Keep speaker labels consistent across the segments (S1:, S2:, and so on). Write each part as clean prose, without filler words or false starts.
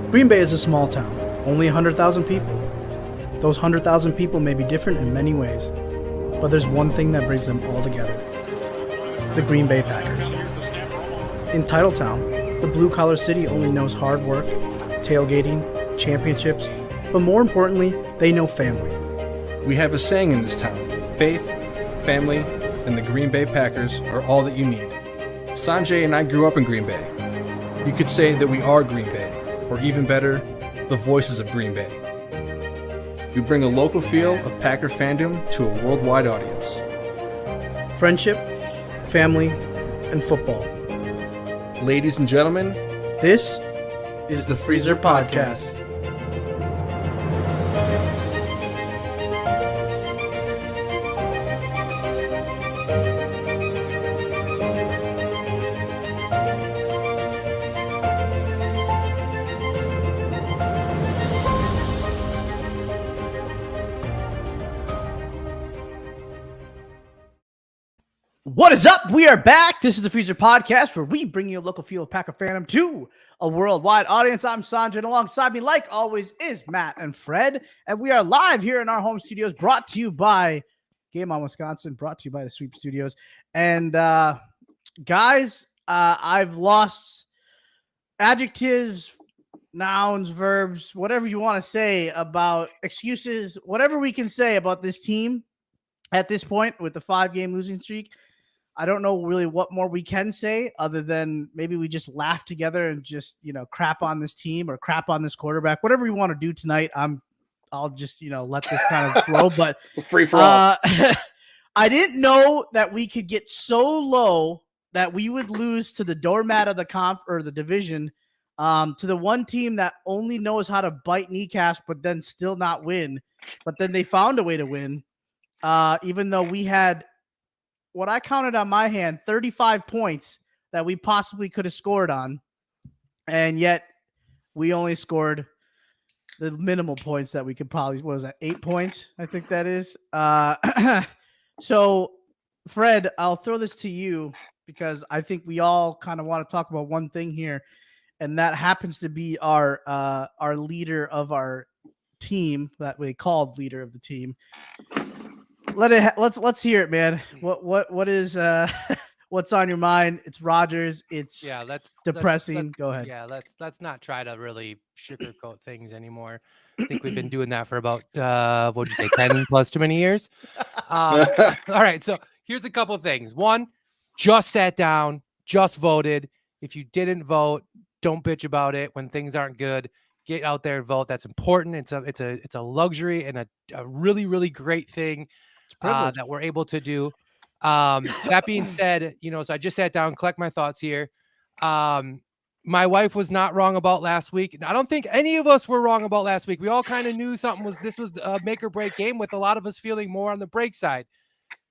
S1: Green Bay is a small town, only 100,000 people. Those 100,000 people may be different in many ways, but there's one thing that brings them all together: the Green Bay Packers. In Titletown, the blue-collar city only knows hard work, tailgating, championships, but more importantly, they know family.
S2: We have a saying in this town: faith, family, and the Green Bay Packers are all that you need. Sanjay and I grew up in Green Bay. You could say that we are Green Bay, or even better, the voices of Green Bay. We bring a local feel of Packer fandom to a worldwide audience.
S1: Friendship, family, and football.
S2: Ladies and gentlemen,
S1: This is the Freezer Podcast. What is up? We are back. This is the Freezer Podcast, where we bring you a local feel of Packer fandom to a worldwide audience. I'm Sanjay, and alongside me, like always, is Matt and Fred. And we are live here in our home studios, brought to you by Game On Wisconsin, brought to you by the Sweep Studios. And guys, I've lost adjectives, nouns, verbs, whatever you want to say about excuses, whatever we can say about this team at this point with the 5-game losing streak. I don't know really what more we can say other than maybe we just laugh together and just, crap on this team or crap on this quarterback, whatever we want to do tonight. I'll just, let this kind of flow, but
S3: free for all.
S1: I didn't know that we could get so low that we would lose to the doormat of the the division, to the one team that only knows how to bite kneecaps, but then still not win. But then they found a way to win. Even though we had, what I counted on my hand, 35 points that we possibly could have scored on. And yet we only scored the minimal points that we could probably, 8 points? I think that is. So Fred, I'll throw this to you because I think we all kind of want to talk about one thing here. And that happens to be our leader of our team, that we called leader of the team. Let's hear it, man. What is what's on your mind? It's Rodgers. It's depressing. Go ahead.
S4: Yeah, let's not try to really sugarcoat things anymore. I think we've been doing that for about 10 plus too many years. All right, so here's a couple of things. One, just sat down, just voted. If you didn't vote, don't bitch about it when things aren't good. Get out there and vote. That's important. It's a luxury and a really, really great thing that we're able to do. That being said, so I just sat down, collect my thoughts here. My wife was not wrong about last week. I don't think any of us were wrong about last week. We all kind of knew this was a make or break game, with a lot of us feeling more on the break side.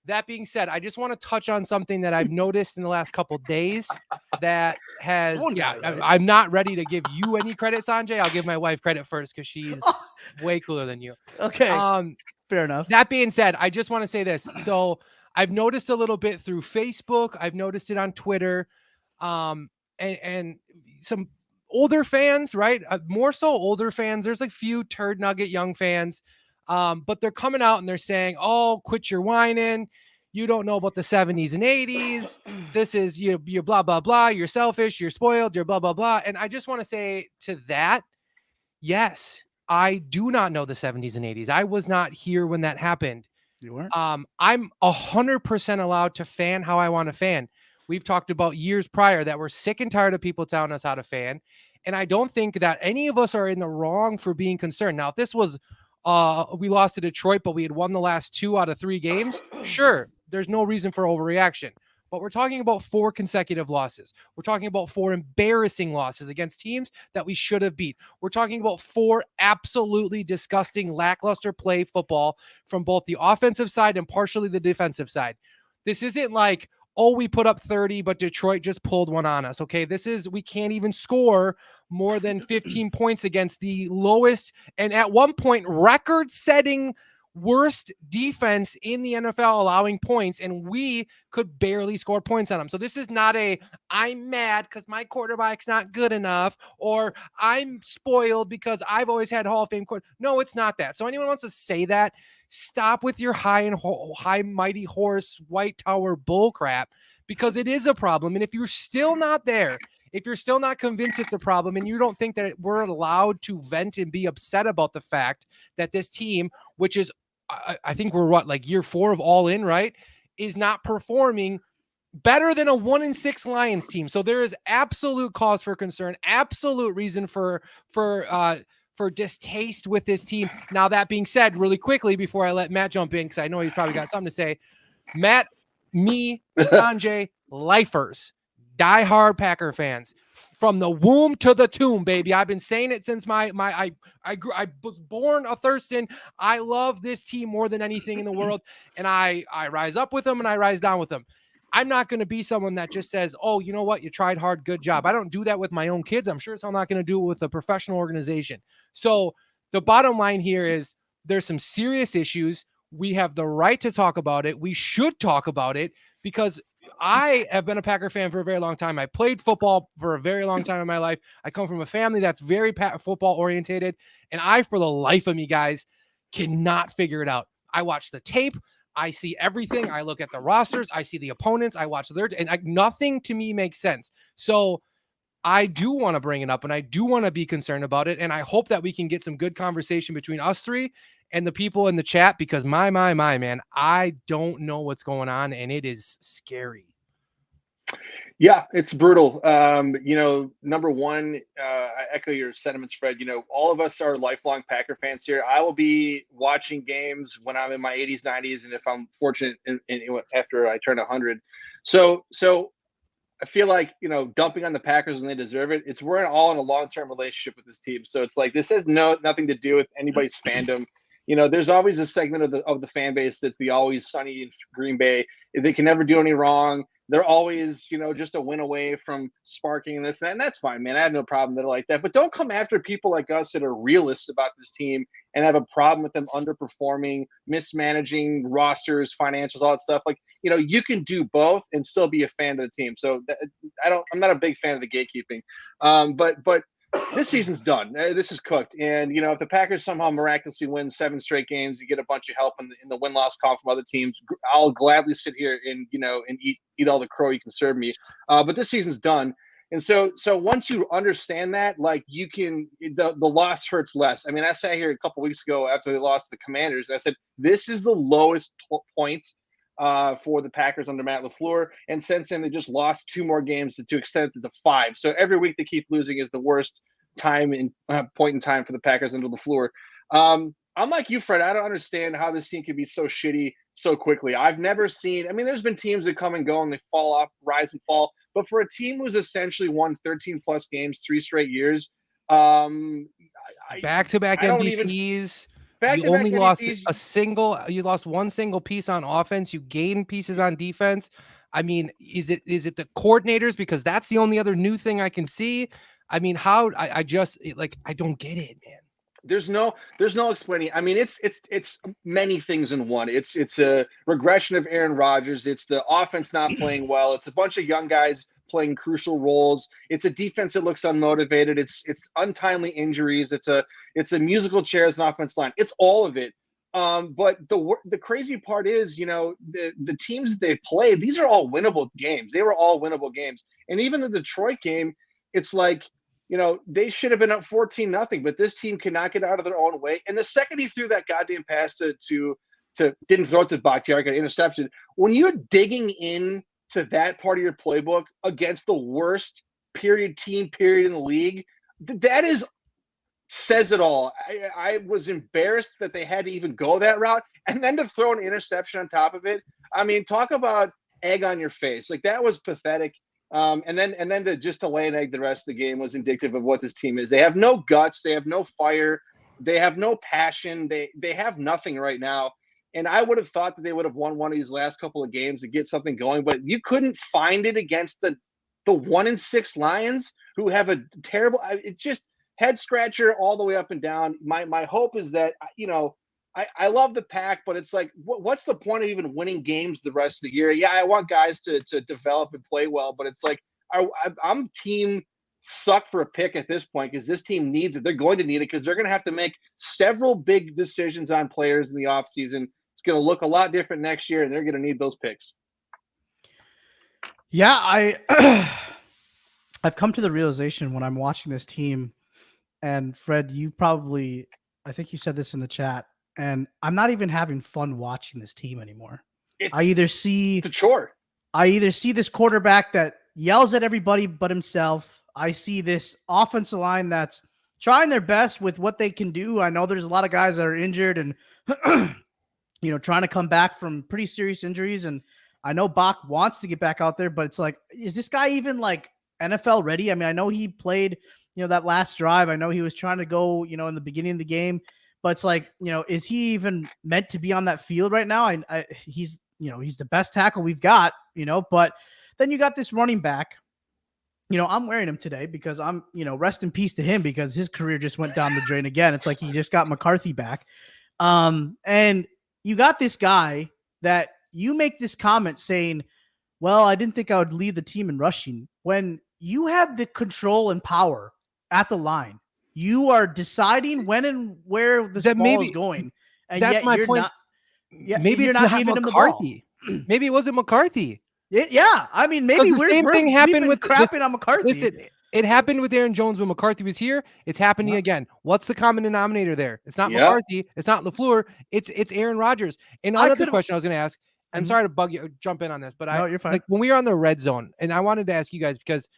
S4: That being said, I just want to touch on something that I've noticed in the last couple days that has, I'm not ready to give you any credit, Sanjay. I'll give my wife credit first because she's way cooler than you.
S1: Okay. Fair enough.
S4: That being said, I just want to say this. So I've noticed a little bit through Facebook. I've noticed it on Twitter, and some older fans, right? More so older fans. There's a few turd nugget young fans, but they're coming out and they're saying, "Oh, quit your whining. You don't know about the 70s and 80s. This is you're blah, blah, blah. You're selfish. You're spoiled. You're blah, blah, blah." And I just want to say to that, yes, I do not know the 70s and 80s. I was not here when that happened.
S1: You weren't?
S4: I'm 100% allowed to fan how I want to fan. We've talked about years prior that we're sick and tired of people telling us how to fan. And I don't think that any of us are in the wrong for being concerned. Now, if this was, we lost to Detroit, but we had won the last 2 out of 3 games, sure, there's no reason for overreaction. But we're talking about 4 consecutive losses. We're talking about 4 embarrassing losses against teams that we should have beat. We're talking about 4 absolutely disgusting, lackluster play football from both the offensive side and partially the defensive side. This isn't like, oh, we put up 30, but Detroit just pulled one on us. Okay, we can't even score more than 15 points against the lowest and at one point record-setting worst defense in the NFL allowing points, and we could barely score points on them. So this is not I'm mad because my quarterback's not good enough, or I'm spoiled because I've always had Hall of Fame quarterback. No, it's not that. So anyone wants to say that, stop with your high mighty horse white tower bull crap, because it is a problem. And if you're still not there, if you're still not convinced it's a problem, and you don't think that we're allowed to vent and be upset about the fact that this team, which is, I think we're like year 4 of all in, right, is not performing better than a 1-6 Lions team. So there is absolute cause for concern, absolute reason for distaste with this team. Now, that being said, really quickly before I let Matt jump in, because I know he's probably got something to say. Matt, me, Sanjay, lifers, diehard Packer fans, from the womb to the tomb, baby. I've been saying it since I was born a Thurston. I love this team more than anything in the world, and I rise up with them and I rise down with them. I'm not going to be someone that just says, oh, you know what, you tried hard, good job. I don't do that with my own kids. I'm sure I'm not going to do it with a professional organization. So the bottom line here is there's some serious issues. We have the right to talk about it. We should talk about it, because I have been a Packer fan for a very long time. I played football for a very long time in my life. I come from a family that's very football orientated, and I, for the life of me, guys, cannot figure it out. I watch the tape. I see everything. I look at the rosters. I see the opponents. I watch theirs, and nothing to me makes sense. So I do want to bring it up, and I do want to be concerned about it, and I hope that we can get some good conversation between us three and the people in the chat, because my, man, I don't know what's going on, and it is scary.
S3: Yeah, it's brutal. Number one, I echo your sentiments, Fred. All of us are lifelong Packer fans here. I will be watching games when I'm in my 80s, 90s, and if I'm fortunate, after I turn 100. So I feel like, dumping on the Packers when they deserve it. We're all in a long-term relationship with this team. So it's like, this has nothing to do with anybody's fandom. There's always a segment of the fan base that's the always sunny in Green Bay. They can never do any wrong. They're always, just a win away from sparking this. And that's fine, man. I have no problem that are like that. But don't come after people like us that are realists about this team and have a problem with them underperforming, mismanaging rosters, financials, all that stuff. Like, you can do both and still be a fan of the team. So I'm not a big fan of the gatekeeping. But this season's done. This is cooked. And, if the Packers somehow miraculously win 7 straight games, you get a bunch of help in the win-loss column from other teams, I'll gladly sit here and, and eat all the crow you can serve me. But this season's done. And so once you understand that, like, you can, the loss hurts less. I mean, I sat here a couple weeks ago after they lost to the Commanders, and I said, this is the lowest point for the Packers under Matt LaFleur. And since then, they just lost 2 more games to extend it to 5. So every week they keep losing is the worst point in time for the Packers under LaFleur. I'm like you, Fred. I don't understand how this team can be so shitty so quickly. I've never seen, there's been teams that come and go and they fall off, rise and fall. But for a team who's essentially won 13 plus games 3 straight years,
S4: back-to-back MVPs. You only lost you lost 1 single piece on offense. You gained pieces on defense. Is it the coordinators? Because that's the only other new thing I can see. I don't get it, man.
S3: There's no explaining. It's many things in one. It's a regression of Aaron Rodgers. It's the offense not playing well. It's a bunch of young guys playing crucial roles. It's a defense that looks unmotivated. It's untimely injuries. It's a musical chairs and offense line. It's all of it. But the crazy part is, the teams that they played, these are all winnable games. They were all winnable games. And even the Detroit game, it's like, they should have been up 14-0, but this team cannot get out of their own way. And the second he threw that goddamn pass to didn't throw it to Bakhtiari, got intercepted. When you're digging in to that part of your playbook against the worst team in the league, that says it all. I was embarrassed that they had to even go that route, and then to throw an interception on top of it. Talk about egg on your face. Like, that was pathetic. And then to lay an egg the rest of the game was indicative of what this team is. They have no guts. They have no fire. They have no passion. They have nothing right now. And I would have thought that they would have won one of these last couple of games to get something going, but you couldn't find it against the 1-6 Lions, who have a terrible. It's just head scratcher all the way up and down. My hope is that, I love the pack, but it's like, what's the point of even winning games the rest of the year? Yeah, I want guys to develop and play well, but it's like I'm team suck for a pick at this point because this team needs it. They're going to need it because they're going to have to make several big decisions on players in the offseason. It's going to look a lot different next year, and they're going to need those picks.
S1: Yeah, I've come to the realization when I'm watching this team, and Fred, I think you said this in the chat, and I'm not even having fun watching this team anymore.
S3: It's
S1: a
S3: chore.
S1: I either see this quarterback that yells at everybody but himself. I see this offensive line that's trying their best with what they can do. I know there's a lot of guys that are injured and trying to come back from pretty serious injuries. And I know Bach wants to get back out there, but it's like, is this guy even like NFL ready? I mean, I know he played, that last drive. I know he was trying to go, in the beginning of the game, but it's like, is he even meant to be on that field right now? He's the best tackle we've got, but then you got this running back. I'm wearing him today because I'm, rest in peace to him because his career just went down the drain again. It's like he just got McCarthy back. And you got this guy that you make this comment saying, well, I didn't think I would lead the team in rushing. When you have the control and power at the line, you are deciding when and where the ball is going. And
S4: that's
S1: yet
S4: my
S1: you're
S4: point.
S1: not. Yeah,
S4: maybe
S1: you're
S4: it's
S1: not
S4: not
S1: giving
S4: McCarthy. Maybe it wasn't McCarthy.
S1: Yeah, I mean, maybe
S4: the same thing happened with
S1: crapping on McCarthy.
S4: Listen, it happened with Aaron Jones when McCarthy was here. It's happening again. What's the common denominator there? It's not McCarthy. It's not LaFleur. It's Aaron Rodgers. And another question I was going to ask. I'm sorry to jump in on this, but
S1: you're fine.
S4: Like when we were on the red zone, and I wanted to ask you guys because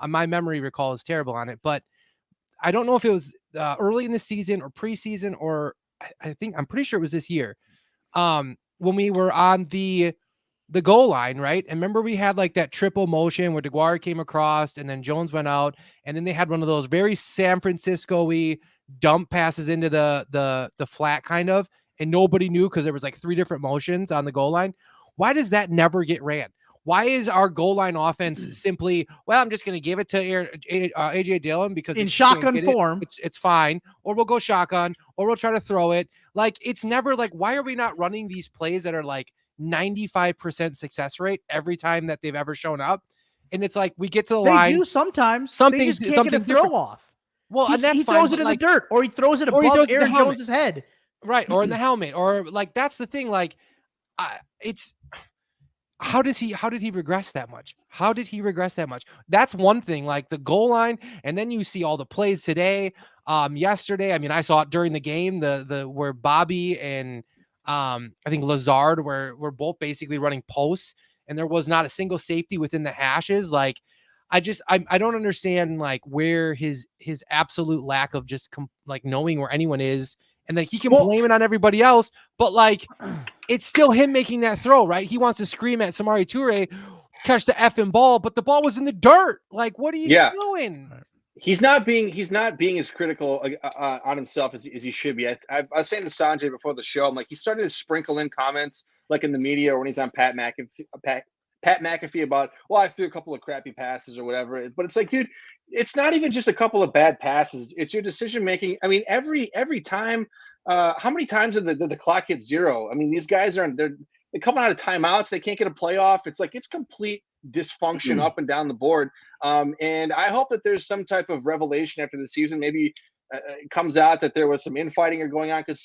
S4: my memory recall is terrible on it, but I don't know if it was early in the season or preseason, or I'm pretty sure it was this year. When we were on the goal line, right? And remember we had like that triple motion where DeGuara came across and then Jones went out, and then they had one of those very San Francisco-y dump passes into the flat kind of, and nobody knew because there was like 3 different motions on the goal line. Why does that never get ran? Why is our goal line offense simply, well, I'm just going to give it to AJ Dillon because
S1: in shotgun form,
S4: it's fine, or we'll go shotgun, or we'll try to throw it. Like, it's never like, why are we not running these plays that are like 95% success rate every time that they've ever shown up? And it's like, we get to the line.
S1: They do sometimes. They just can't get a throw off.
S4: Well, and that's
S1: he throws it in the dirt, or he throws it above Aaron Jones's head.
S4: Right, or in the helmet, or like, that's the thing. Like, it's... How did he regress that much? How did he regress that much? That's one thing, like the goal line, and then you see all the plays today, yesterday. I mean, I saw it during the game, the where Bobby and I think Lazard were both basically running posts, and there was not a single safety within the hashes. Like, I don't understand like where his absolute lack of just like knowing where anyone is. And then he can blame it on everybody else, but like, it's still him making that throw, right? He wants to scream at Samori Toure, catch the effing ball, but the ball was in the dirt. Like, what are you doing?
S3: He's not being as critical on himself as he should be. I was saying to Sanjay before the show, I'm like, he's starting to sprinkle in comments like in the media or when he's on Pat McAfee about, well, I threw a couple of crappy passes or whatever. But it's like, dude, it's not even just a couple of bad passes. It's your decision making. I mean, every time. How many times did the clock hit 0? I mean, these guys they're coming out of timeouts. They can't get a playoff. It's like it's complete dysfunction up and down the board. And I hope that there's some type of revelation after the season. Maybe it comes out that there was some infighting or going on, because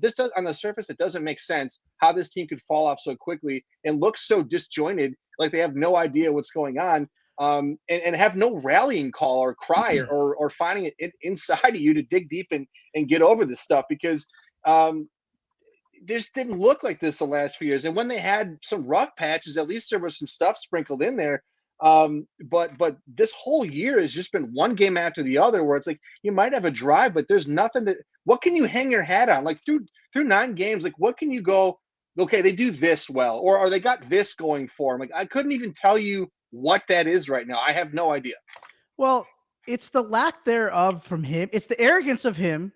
S3: this does on the surface, it doesn't make sense how this team could fall off so quickly and look so disjointed, like they have no idea what's going on, and have no rallying call or cry or finding it inside of you to dig deep and get over this stuff, because this didn't look like this the last few years. And when they had some rough patches, at least there was some stuff sprinkled in there. But this whole year has just been one game after the other where it's like you might have a drive, but there's nothing what can you hang your hat on? Like through 9 games, like what can you go, okay, they do this well, or they got this going for them. Like I couldn't even tell you what that is right now. I have no idea. Well,
S1: it's the lack thereof from him. It's the arrogance of him,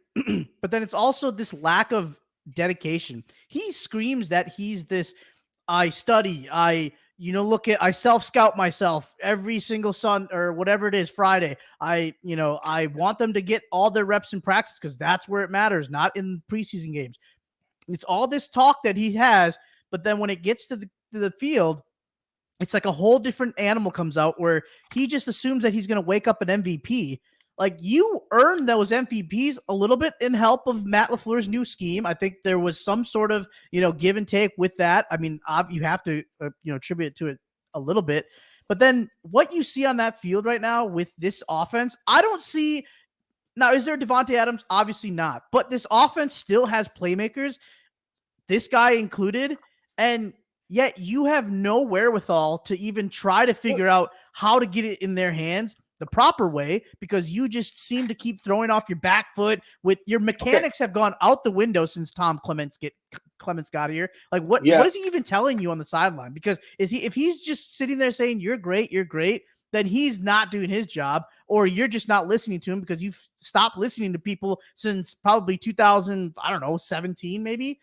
S1: but then it's also this lack of dedication. He screams that he's this, I study, I self-scout myself every single or whatever it is, Friday. I want them to get all their reps in practice because that's where it matters, not in preseason games. It's all this talk that he has, but then when it gets to the field, it's like a whole different animal comes out where he just assumes that he's going to wake up an MVP. Like, you earned those MVPs a little bit in help of Matt LaFleur's new scheme. I think there was some sort of, give and take with that. I mean, you have to, attribute to it a little bit. But then what you see on that field right now with this offense, I don't see. Now, is there Devontae Adams? Obviously not. But this offense still has playmakers, this guy included, and yet you have no wherewithal to even try to figure out how to get it in their hands the proper way, because you just seem to keep throwing off your back foot. With your mechanics have gone out the window since Tom Clements got here. Like, what is he even telling you on the sideline? Because if he's just sitting there saying you're great, then he's not doing his job, or you're just not listening to him because you've stopped listening to people since probably 2017 maybe.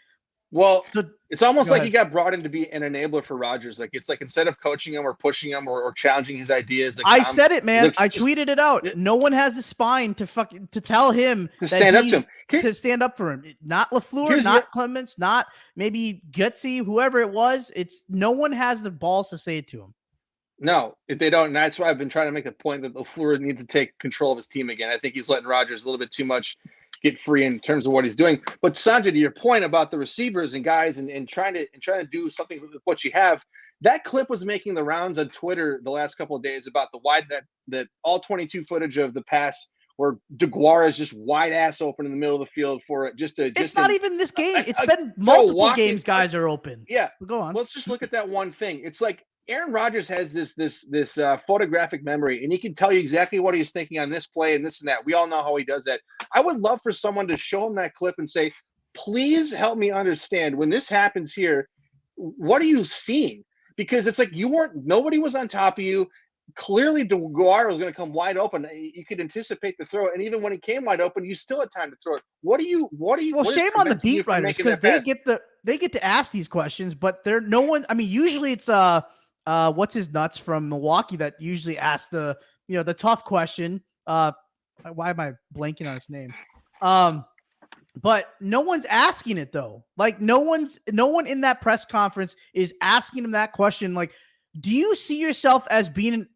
S3: Well, so it's almost like he got brought in to be an enabler for Rodgers. Like, it's like, instead of coaching him or pushing him or challenging his ideas. Like,
S1: I said it, man. I tweeted it out. No one has the spine to tell him
S3: to stand up to him.
S1: To stand up for him. Not LaFleur, not Clements, not maybe Gutsy, whoever it was. It's no one has the balls to say it to him. No,
S3: if they don't, and that's why I've been trying to make the point that LaFleur needs to take control of his team again. I think he's letting Rodgers a little bit too much get free in terms of what he's doing. But Sanjay, to your point about the receivers and guys and trying to do something with what you have, that clip was making the rounds on Twitter the last couple of days about the wide that all 22 footage of the pass where DeGuara is just wide ass open in the middle of the field for it. It's
S1: not even this game. It's been multiple games. Guys are open.
S3: Yeah,
S1: go on.
S3: Let's just look at that one thing. It's like Aaron Rodgers has this photographic memory, and he can tell you exactly what he was thinking on this play and this and that. We all know how he does that. I would love for someone to show him that clip and say, please help me understand when this happens here, what are you seeing? Because it's like nobody was on top of you. Clearly, DeGuara was going to come wide open. You could anticipate the throw, and even when he came wide open, you still had time to throw it. What do you?
S1: Well, shame on the beat writers, because they get to ask these questions, but they're no one. I mean, usually it's what's his nuts from Milwaukee that usually asks the tough question. Why am I blanking on his name? But no one's asking it though. Like, no one in that press conference is asking him that question. Like, do you see yourself as being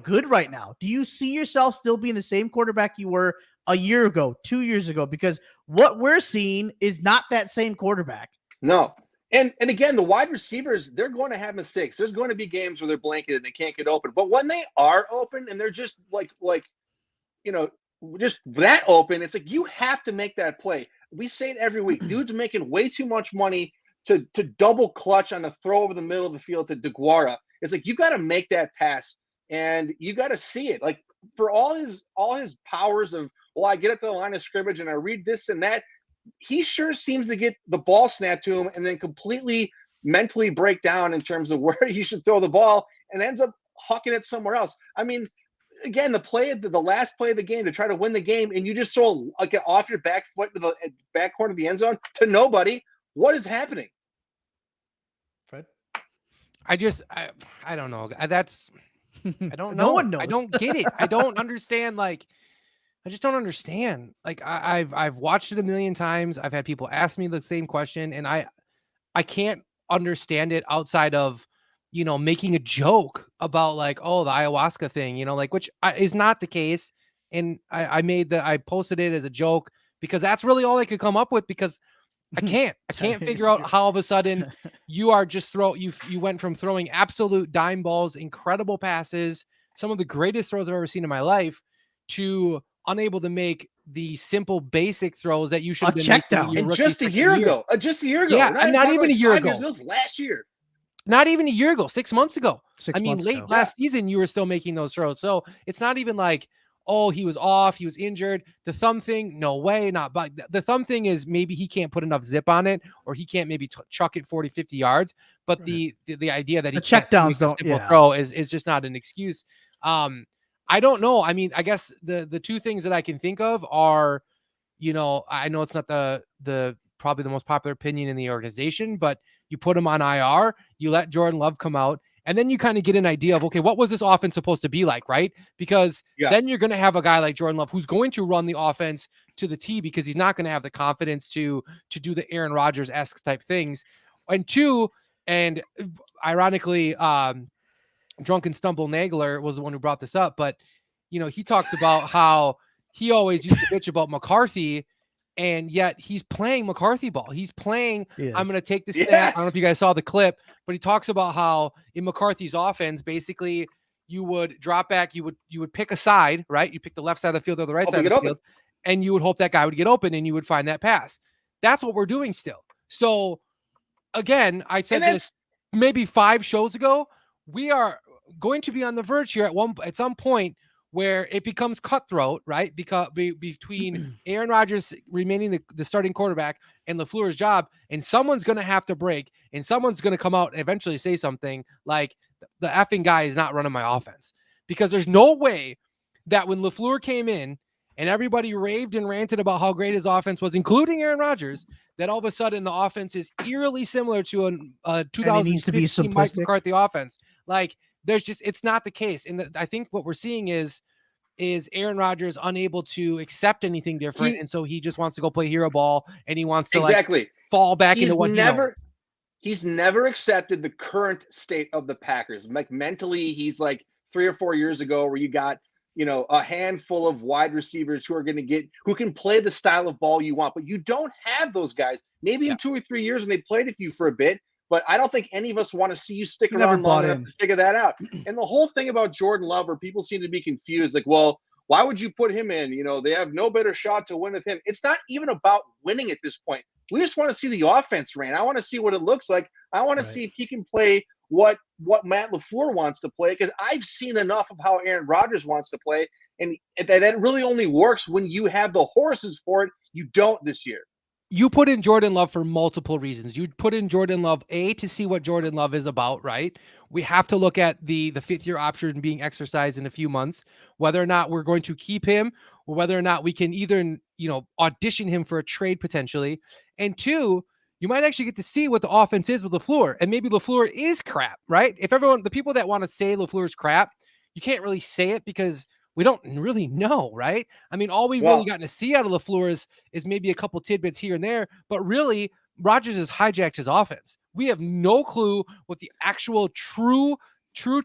S1: good right now? Do you see yourself still being the same quarterback you were a year ago, 2 years ago? Because what we're seeing is not that same quarterback.
S3: No. And again, the wide receivers, they're going to have mistakes. There's going to be games where they're blanketed and they can't get open. But when they are open and they're just just that open, it's like you have to make that play. We say it every week. Dude's making way too much money to double clutch on the throw over the middle of the field to DeGuara. It's like you got to make that pass and you got to see it. Like, for all his powers of, I get up to the line of scrimmage and I read this and that, he sure seems to get the ball snapped to him and then completely mentally break down in terms of where he should throw the ball and ends up hucking it somewhere else. I mean, again, the last play of the game to try to win the game, and you just throw off your back foot to the back corner of the end zone to nobody. What is happening?
S1: Fred?
S4: I don't know. I don't know.
S1: No one knows.
S4: I don't get it. I don't understand. I just don't understand. Like, I've watched it a million times. I've had people ask me the same question, and I can't understand it outside of, making a joke about the ayahuasca thing, which is not the case. And I posted it as a joke because that's really all I could come up with, because I can't figure out how all of a sudden you are just you went from throwing absolute dime balls, incredible passes, some of the greatest throws I've ever seen in my life, to unable to make the simple basic throws that you should have been
S1: check down.
S3: And just a year ago.
S4: Yeah, and not even a year ago.
S3: It was last year.
S4: Not even a year ago, 6 months ago.
S1: Late
S4: last season, you were still making those throws. So it's not even like, oh, he was off, he was injured. The thumb thing, no way, not. But the thumb thing is maybe he can't put enough zip on it, or he can't maybe chuck it 40, 50 yards. But the idea that he
S1: check downs don't
S4: throw is just not an excuse. I don't know. I mean, I guess the two things that I can think of are, I know it's not the probably the most popular opinion in the organization, but you put him on IR, you let Jordan Love come out, And then you kind of get an idea of, okay, what was this offense supposed to be like, right? Because then you're going to have a guy like Jordan Love who's going to run the offense to the T because he's not going to have the confidence to do the Aaron Rodgers-esque type things. And two, and ironically, Drunken Stumble Nagler was the one who brought this up, but he talked about how he always used to bitch about McCarthy, and yet he's playing McCarthy ball. He's playing, I'm going to take the snap. I don't know if you guys saw the clip, but he talks about how in McCarthy's offense, basically you would drop back, you would pick a side, right? You pick the left side of the field or the right side of the field, and you would hope that guy would get open and you would find that pass. That's what we're doing still. So again, I said this maybe 5 shows ago, we are going to be on the verge here at some point where it becomes cutthroat, right? Because between Aaron Rodgers remaining the starting quarterback and LaFleur's job, and someone's going to have to break, and someone's going to come out and eventually say something like, the effing guy is not running my offense. Because there's no way that when LaFleur came in and everybody raved and ranted about how great his offense was, including Aaron Rodgers, that all of a sudden the offense is eerily similar to a 2015 Mike McCarthy offense. Like, it's not the case. And I think what we're seeing is Aaron Rodgers unable to accept anything different. And so he just wants to go play hero ball, and he wants to fall back into what
S3: he's never accepted the current state of the Packers. Like, mentally, he's like 3 or 4 years ago where you got, a handful of wide receivers who can play the style of ball you want, but you don't have those guys. Maybe in 2 or 3 years when they played with you for a bit, but I don't think any of us want to see you stick around long enough to figure that out. And the whole thing about Jordan Love, where people seem to be confused, like, well, why would you put him in? They have no better shot to win with him. It's not even about winning at this point. We just want to see the offense ran. I want to see what it looks like. I want to see if he can play what Matt LaFleur wants to play, because I've seen enough of how Aaron Rodgers wants to play, and that really only works when you have the horses for it. You don't this year.
S4: You put in Jordan Love for multiple reasons. You put in Jordan Love, to see what Jordan Love is about, right? We have to look at the 5th-year option being exercised in a few months, whether or not we're going to keep him, or whether or not we can either, audition him for a trade potentially. And 2, you might actually get to see what the offense is with LaFleur, and maybe LaFleur is crap, right? If the people that want to say LaFleur's crap, you can't really say it because we don't really know, right? I mean, all we've really gotten to see out of LaFleur is maybe a couple tidbits here and there, but really, Rodgers has hijacked his offense. We have no clue what the actual true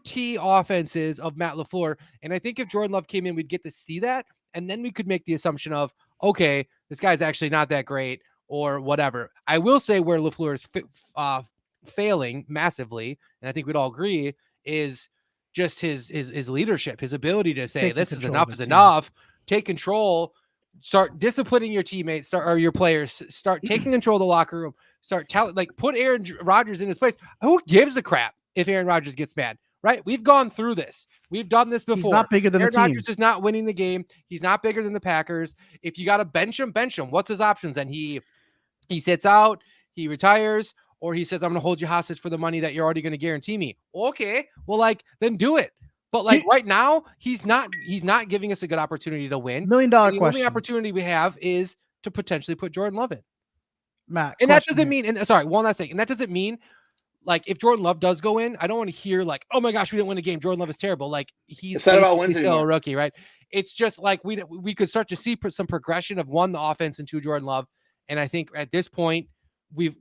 S4: T offense is of Matt LaFleur, and I think if Jordan Love came in, we'd get to see that, and then we could make the assumption of, okay, this guy's actually not that great, or whatever. I will say where LaFleur is failing massively, and I think we'd all agree, is just his leadership, his ability to say, this is enough, take control, start disciplining your teammates, or your players, start taking control of the locker room, put Aaron Rodgers in his place. Who gives a crap if Aaron Rodgers gets mad, right? We've gone through this. We've done this before.
S1: He's not bigger than
S4: Aaron
S1: the team.
S4: Rodgers is not winning the game. He's not bigger than the Packers. If you got to bench him. What's his options? And he sits out, he retires, or he says, I'm going to hold you hostage for the money that you're already going to guarantee me. Okay, well, then do it. But right now, he's not giving us a good opportunity to win.
S1: $1 million question.
S4: The only opportunity we have is to potentially put Jordan Love in.
S1: Matt,
S4: and that doesn't mean, one last thing. And that doesn't mean, if Jordan Love does go in, I don't want to hear oh my gosh, we didn't win a game, Jordan Love is terrible. He's still a rookie, right? It's just we could start to see some progression of 1, the offense, and 2, Jordan Love. And I think at this point, we've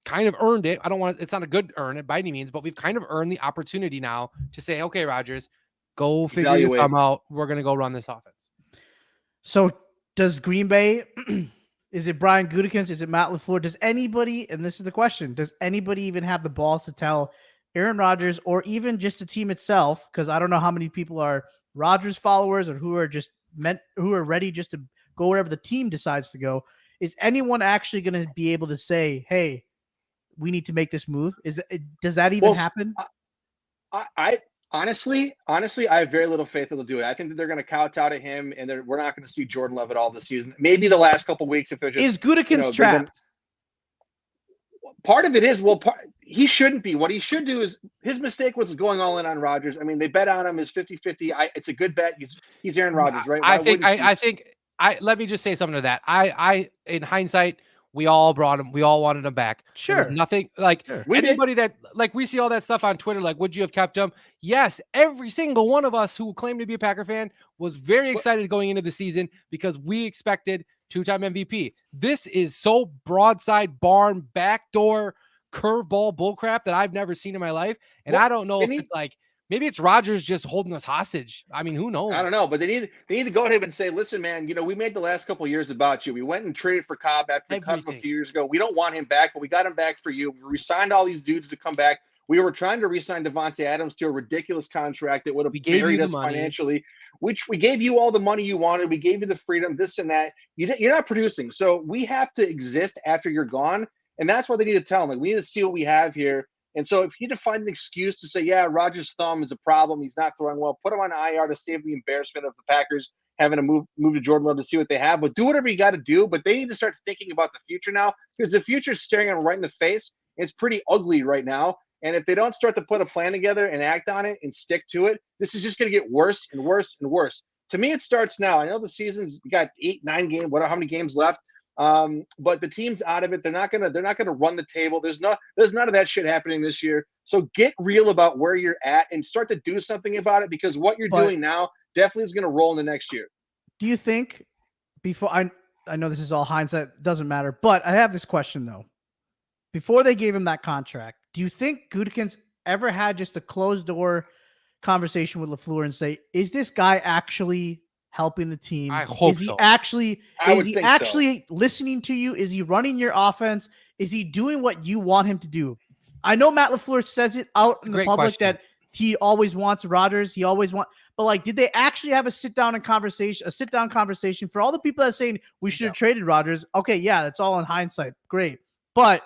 S4: kind of earned it. It's not a good earn it by any means, but we've kind of earned the opportunity now to say, okay, Rodgers, go figure your thumb out. We're going to go run this offense.
S1: So does Green Bay, is it Brian Gutekunst? Is it Matt LaFleur? Does anybody, and this is the question, does anybody even have the balls to tell Aaron Rodgers, or even just the team itself? Because I don't know how many people are Rodgers followers or who are ready just to go wherever the team decides to go. Is anyone actually going to be able to say, hey, we need to make this move? Does that even happen?
S3: I honestly, I have very little faith that they'll do it. I think that they're going to kowtow to him, and we're not going to see Jordan Love at all this season. Maybe the last couple of weeks, if they're just.
S1: Is Gutekunst trapped?
S3: Part of it is, he shouldn't be. What he should do is, his mistake was going all in on Rodgers. I mean, they bet on him as 50-50. It's a good bet. He's Aaron Rodgers, right?
S4: I think. Let me just say something to that. I in hindsight we all brought him. We all wanted him back. There was
S1: Sure.
S4: nothing like
S1: Sure.
S3: We did.
S4: anybody that like we see all that stuff on Twitter. Like, would you have kept him? Yes, every single one of us who claimed to be a Packer fan was very excited going into the season because we expected two-time MVP. This is so broadside barn backdoor curveball bullcrap that I've never seen in my life, and I don't know if it's like maybe it's Rodgers just holding us hostage. I mean, who knows?
S3: I don't know, but they need to go ahead and say, listen, man, we made the last couple of years about you. We went and traded for Cobb after we cut him a few years ago. We don't want him back, but we got him back for you. We re-signed all these dudes to come back. We were trying to re-sign Devontae Adams to a ridiculous contract that would have buried us financially, which we gave you all the money you wanted. We gave you the freedom, this and that. You're not producing. So we have to exist after you're gone. And that's what they need to tell him. Like, we need to see what we have here. And so if he had to find an excuse to say, yeah, Rodgers' thumb is a problem, he's not throwing well, put him on IR to save the embarrassment of the Packers having to move to Jordan Love to see what they have. But do whatever you got to do. But they need to start thinking about the future now, because the future is staring them right in the face. It's pretty ugly right now. And if they don't start to put a plan together and act on it and stick to it, this is just going to get worse and worse and worse. To me, it starts now. I know the season's got 8, 9 games, whatever, how many games left. But the team's out of it. They're not gonna run the table. There's none of that shit happening this year. So get real about where you're at and start to do something about it, because what you're doing now definitely is going to roll in the next year.
S1: Do you think before I know this is all hindsight, doesn't matter, but I have this question though. Before they gave him that contract, do you think Gutekunst ever had just a closed door conversation with LaFleur and say, is this guy actually helping the team?
S4: I hope
S1: is he
S4: so.
S1: actually listening to you? Is he running your offense? Is he doing what you want him to do? I know Matt LaFleur says it out in the public that he always wants Rodgers. But like, did they actually have a sit down conversation for all the people that are saying we should have traded Rodgers? Okay, yeah, that's all in hindsight. Great. But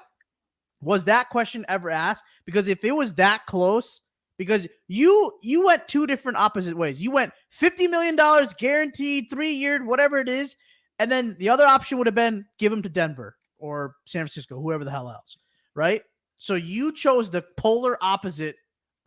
S1: was that question ever asked? Because if it was that close, because you went two different opposite ways. You went $50 million guaranteed, 3-year, whatever it is. And then the other option would have been give him to Denver or San Francisco, whoever the hell else, right? So you chose the polar opposite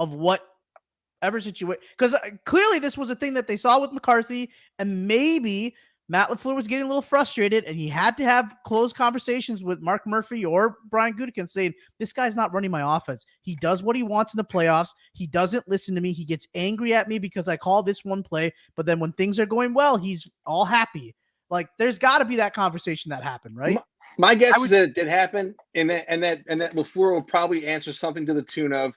S1: of whatever situation. Because clearly this was a thing that they saw with McCarthy, and maybe Matt LaFleur was getting a little frustrated, and he had to have closed conversations with Mark Murphy or Brian Gutekunst saying, this guy's not running my offense. He does what he wants in the playoffs. He doesn't listen to me. He gets angry at me because I call this one play, but then when things are going well, he's all happy. Like, there's got to be that conversation that happened, right?
S3: My guess is that it did happen, and that LaFleur will probably answer something to the tune of,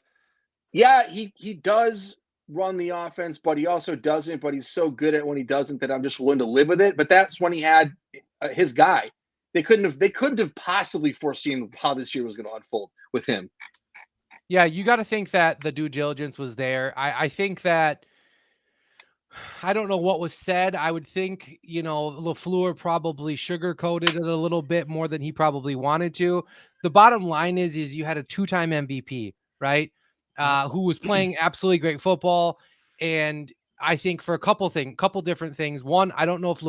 S3: yeah, he does run the offense, but he also doesn't, but he's so good at when he doesn't that I'm just willing to live with it. But that's when he had his guy. They couldn't have possibly foreseen how this year was going to unfold with him.
S4: Yeah, you got to think that the due diligence was there. I think that, I don't know what was said. I would think, LaFleur probably sugarcoated it a little bit more than he probably wanted to. The bottom line is you had a 2-time MVP, right? Who was playing absolutely great football. And I think for a couple different things. One, I don't know if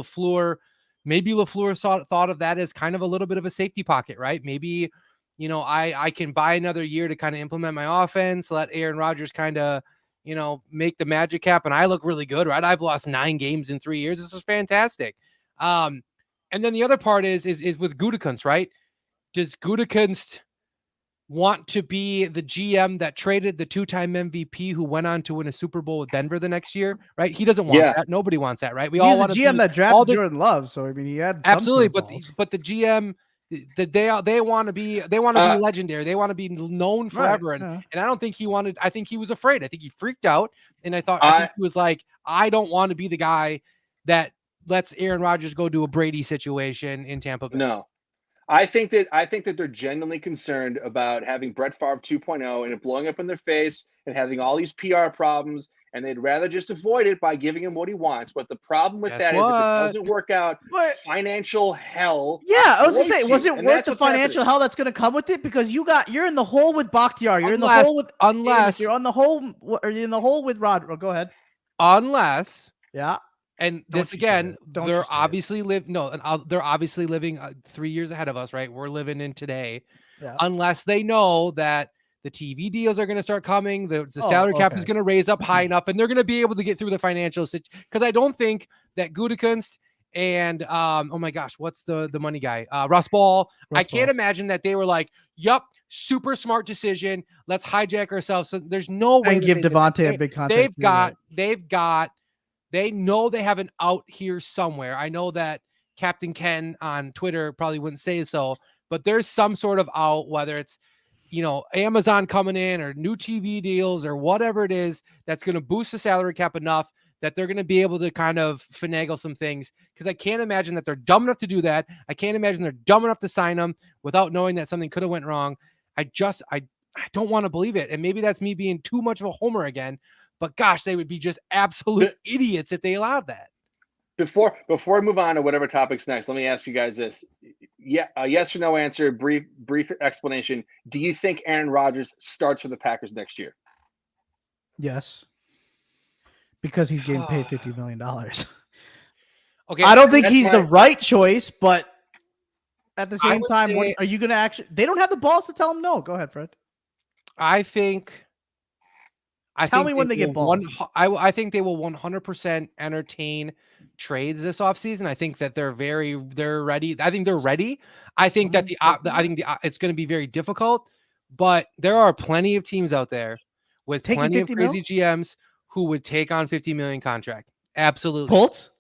S4: maybe LaFleur thought of that as kind of a little bit of a safety pocket, right? Maybe, I can buy another year to kind of implement my offense, let Aaron Rodgers kind of, make the magic happen. I look really good, right? I've lost 9 games in 3 years. This is fantastic. And then the other part is with Gutekunst, right? Does Gutekunst want to be the GM that traded the 2-time MVP who went on to win a Super Bowl with Denver the next year, right? He doesn't want that. Nobody wants that, right?
S1: He's the GM that drafted Jordan Love, so I mean, he had
S4: absolutely, but the GM, they want to be legendary. They want to be known forever, right, and I don't think he wanted. I think he was afraid. I think he freaked out, and I think he was like, I don't want to be the guy that lets Aaron Rodgers go do a Brady situation in Tampa Bay.
S3: No. I think that they're genuinely concerned about having Brett Favre 2.0 and it blowing up in their face and having all these PR problems, and they'd rather just avoid it by giving him what he wants. But the problem with that is if it doesn't work out, financial hell.
S1: Yeah, I was gonna say, was it worth the financial hell that's gonna come with it? Because you're in the hole with Bakhtiar, you're in the hole with you're in the hole with Rod. Oh, go ahead.
S4: Unless
S1: And
S4: this again, they're obviously living 3 years ahead of us, right? We're living in today. Yeah. Unless they know that the TV deals are going to start coming, the salary cap is going to raise up high enough, and they're going to be able to get through the financial situation. Because I don't think that Gutekunst and oh my gosh, what's the money guy? Russ Ball. I can't imagine that they were like, "Yup, super smart decision. Let's hijack ourselves." So there's no way
S1: And give Devontae a big contract.
S4: They know they have an out here somewhere. I know that Captain Ken on Twitter probably wouldn't say so, but there's some sort of out, whether it's, Amazon coming in or new TV deals or whatever it is that's going to boost the salary cap enough that they're going to be able to kind of finagle some things. Because I can't imagine that they're dumb enough to do that. I can't imagine they're dumb enough to sign them without knowing that something could have went wrong. I don't want to believe it. And maybe that's me being too much of a homer again. But gosh, they would be just absolute idiots if they allowed that.
S3: Before we move on to whatever topic's next, let me ask you guys this. Yeah, yes or no answer, brief explanation. Do you think Aaron Rodgers starts for the Packers next year?
S1: Yes. Because he's getting paid $50 million.
S4: Okay.
S1: I don't think he's the right choice, but at the same time, are you going to actually? They don't have the balls to tell him no. Go ahead, Fred. Tell me when they get balls.
S4: I think they will 100% entertain trades this offseason. I think that they're ready. I think they're ready. I think that it's going to be very difficult, but there are plenty of teams out there with plenty of crazy GMs who would take on $50 million contract. Absolutely.
S1: Colts?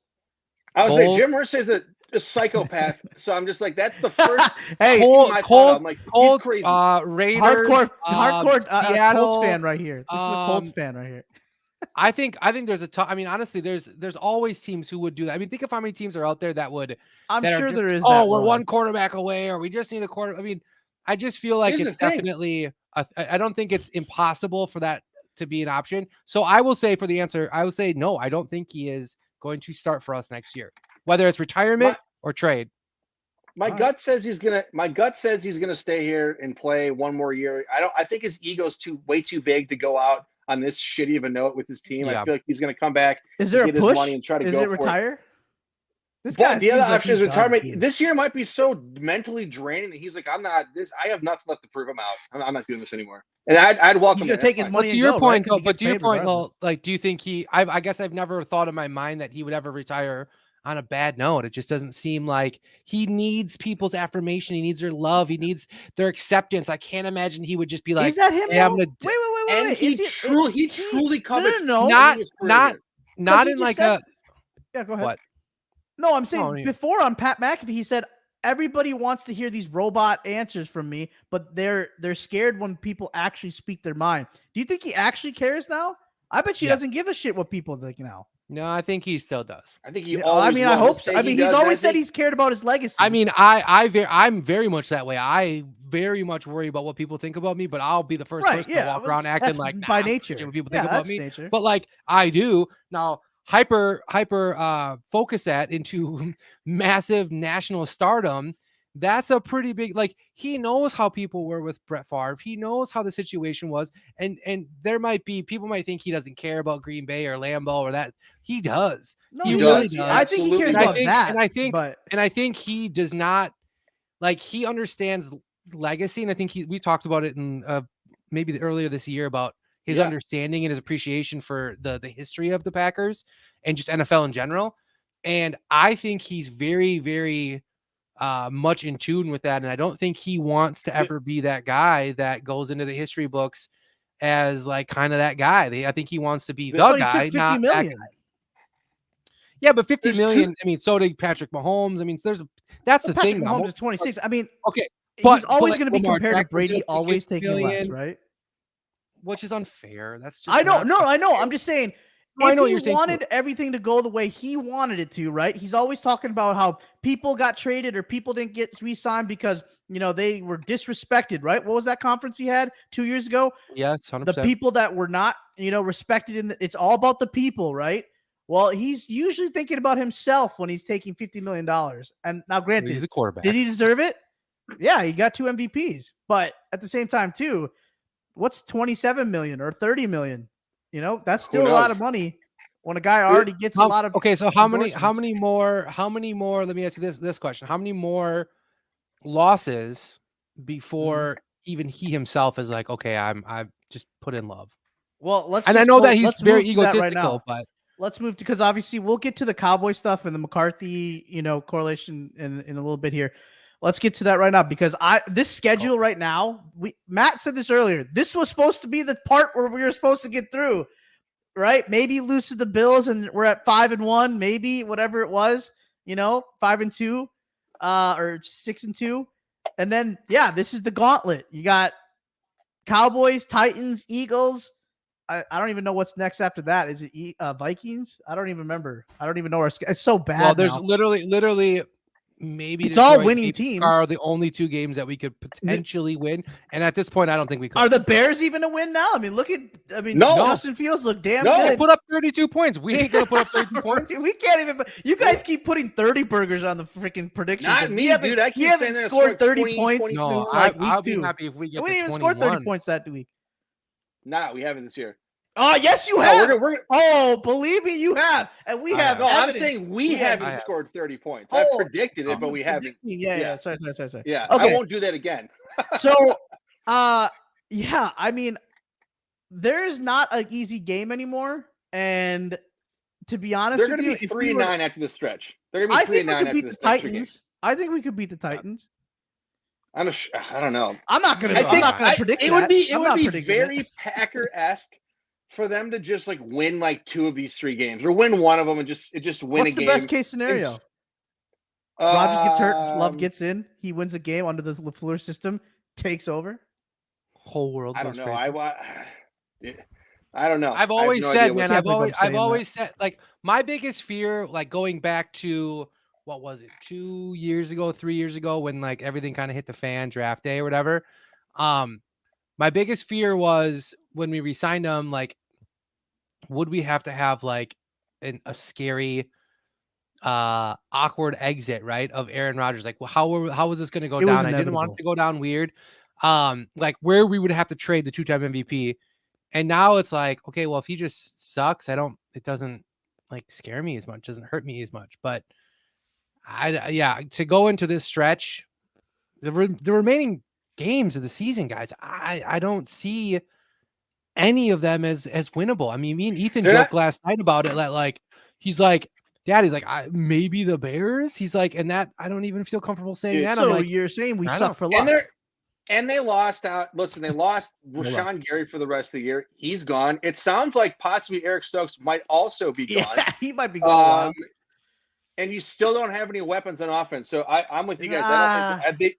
S3: I would say Jim Irsay is a psychopath. So I'm just like, that's the first.
S1: Hey,
S3: Colts, I'm like, he's crazy.
S4: Raiders,
S1: hardcore
S4: Seattle,
S1: Colts fan right here. This is a Colts fan right here.
S4: I think there's honestly, there's always teams who would do that. I mean, think of how many teams are out there that would.
S1: I'm sure there is.
S4: Oh, we're one quarterback away, or we just need a quarter. I mean, I just feel like it's definitely. I don't think it's impossible for that to be an option. So I will say for the answer, I would say no. I don't think he is going to start for us next year, whether it's retirement or trade.
S3: My gut says he's gonna stay here and play one more year. I think his ego's way too big to go out on this shitty of a note with his team. Yeah. I feel like he's gonna come back.
S1: Is there a push?
S3: His money and try to
S1: is
S3: go
S1: it retire?
S3: This guy. The other option is retirement. This year might be so mentally draining that he's like, I'm not this. I have nothing left to prove. I'm out. I'm not doing this anymore. And I'd welcome.
S1: He's gonna take his money.
S4: But to your point, though, like, do you think I guess I've never thought in my mind that he would ever retire on a bad note. It just doesn't seem like he needs people's affirmation. He needs their love. He needs their acceptance. I can't imagine he would just be like,
S1: is that him?
S4: Hey,
S1: wait.
S3: And he truly covers.
S4: Not in like a.
S1: Yeah, go ahead.
S4: What?
S1: No, I'm saying before on Pat McAfee, he said everybody wants to hear these robot answers from me, but they're scared when people actually speak their mind. Do you think he actually cares now? I bet he doesn't give a shit what people think now.
S4: No, I think he still does.
S3: I think he.
S1: I hope so. I mean, he's always said he's cared about his legacy.
S4: I mean, I'm very much that way. I very much worry about what people think about me, but I'll be the first person to walk around acting like
S1: by nature.
S4: What people think about me,
S1: nature.
S4: But like I do now. Hyper focus that into massive national stardom. That's a pretty big, like, he knows how people were with Brett Favre. He knows how the situation was. And there might be people might think he doesn't care about Green Bay or Lambeau or that. He does.
S1: No, he really does. I think he cares about that.
S4: And I think he does not, like, he understands legacy. And I think we talked about it in maybe earlier this year about his understanding and his appreciation for the history of the Packers and just NFL in general. And I think he's very, very much in tune with that. And I don't think he wants to ever be that guy that goes into the history books as like kind of that guy. I think he wants to be the guy, not that guy. Yeah, but 50 million. I mean, so did Patrick Mahomes. I mean, that's the thing.
S1: Mahomes is 26. I mean,
S4: okay,
S1: he's always going to be compared to Brady, always taking less, right?
S4: Which is unfair. That's just
S1: I know. I'm just saying, if he wanted everything to go the way he wanted it to, right? He's always talking about how people got traded or people didn't get re-signed because, they were disrespected, right? What was that conference he had 2 years ago?
S4: Yeah, 100%.
S1: The people that were not, respected it's all about the people, right? Well, he's usually thinking about himself when he's taking $50 million. And now, granted,
S4: he's a quarterback.
S1: Did he deserve it? Yeah, he got 2 MVPs. But at the same time, too, what's 27 million or 30 million? That's still a lot of money when a guy already gets a lot of.
S4: Okay, so how many more? Let me ask you this question: how many more losses before even he himself is like, okay, I've just put in love?
S1: Well,
S4: I know that he's very egotistical, but
S1: let's move to, because obviously we'll get to the Cowboy stuff and the McCarthy, correlation in a little bit here. Let's get to that right now, because this schedule right now, Matt said this earlier. This was supposed to be the part where we were supposed to get through, right? Maybe lose to the Bills and we're at 5-1, maybe whatever it was, 5-2, or 6-2, and then this is the gauntlet. You got Cowboys, Titans, Eagles. I don't even know what's next after that. Is it Vikings? I don't even remember. I don't even know it's so bad.
S4: Well, there's
S1: now.
S4: literally maybe
S1: it's all winning teams.
S4: Are the only two games that we could potentially win, and at this point, I don't think we could.
S1: Are the Bears even a win now?
S3: No.
S1: Justin Fields look damn good.
S4: They put up 32 points. We ain't gonna put up 32 points.
S1: We can't even. You guys keep putting 30 burgers on the freaking predictions.
S3: Not me, dude. I keep
S1: haven't scored 30 points.
S4: No,
S1: since
S4: I'll
S1: week 2.
S4: be happy if we get.
S1: We didn't even
S4: 21.
S1: score 30 points that week.
S3: Nah, we haven't this year.
S1: Oh, yes, you have. Believe me, you have. And we have.
S3: No,
S1: evidence.
S3: I'm saying we haven't scored 30 points. I've predicted it, but we haven't.
S1: Yeah. Sorry.
S3: Yeah,
S1: okay.
S3: I won't do that again.
S1: So, I mean, there's not an easy game anymore. And to be honest,
S3: they're going to be 3-9 after the stretch. They're going to be 3-9 after the
S1: Titans. I think we could beat the Titans.
S3: I don't know.
S1: I'm not going to predict
S3: it.
S1: That.
S3: It would be very Packer-esque for them to just win 2 of these 3 games, or win one of them and just win a game.
S1: What's the best case scenario? Rodgers gets hurt, Love gets in, he wins a game under the LaFleur system, takes over.
S4: Whole world.
S3: I don't know.
S4: Crazy.
S3: I don't know.
S4: I've always said, man. I've always said, my biggest fear, going back to what was it, 2 years ago, 3 years ago, when everything kind of hit the fan, draft day or whatever. My biggest fear was when we re-signed him, would we have to have a scary, awkward exit, right, of Aaron Rodgers? How was this going to go down? I didn't want it to go down weird. Where we would have to trade the 2-time MVP. And now it's okay, well, if he just sucks, it doesn't scare me as much, doesn't hurt me as much. But to go into this stretch, the remaining games of the season, guys, I don't see any of them as winnable. I mean, me and Ethan joked last night about it. He's Daddy's maybe the Bears. He's and that I don't even feel comfortable saying that.
S1: So you're saying we suck for luck.
S3: And they lost out. Listen, they lost Rashawn Gary for the rest of the year. He's gone. It sounds like possibly Eric Stokes might also be gone.
S1: Yeah, he might be gone.
S3: And you still don't have any weapons on offense. So I'm with you guys. I don't think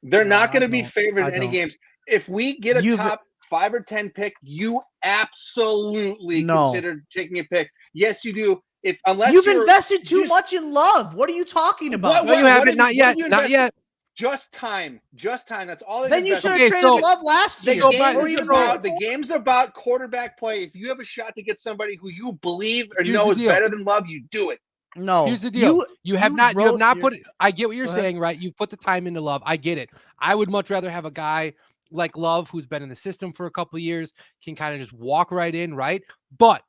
S3: they're not going to be favored in any games. If we get a top 5 or 10 pick, you absolutely consider taking a pick. Yes, you do. Unless
S1: you've invested too much in Love. What are you talking about?
S4: No, you haven't. Not yet. Not yet.
S3: Just time. That's all.
S1: Then you should have traded Love last year.
S3: The game's about quarterback play. If you have a shot to get somebody who you believe or know is better than Love, you do it.
S1: No.
S4: Here's the deal. You have not put it. I get what you're saying, right? You put the time into Love. I get it. I would much rather have a guy like Love, who's been in the system for a couple of years, can kind of just walk right in, right? But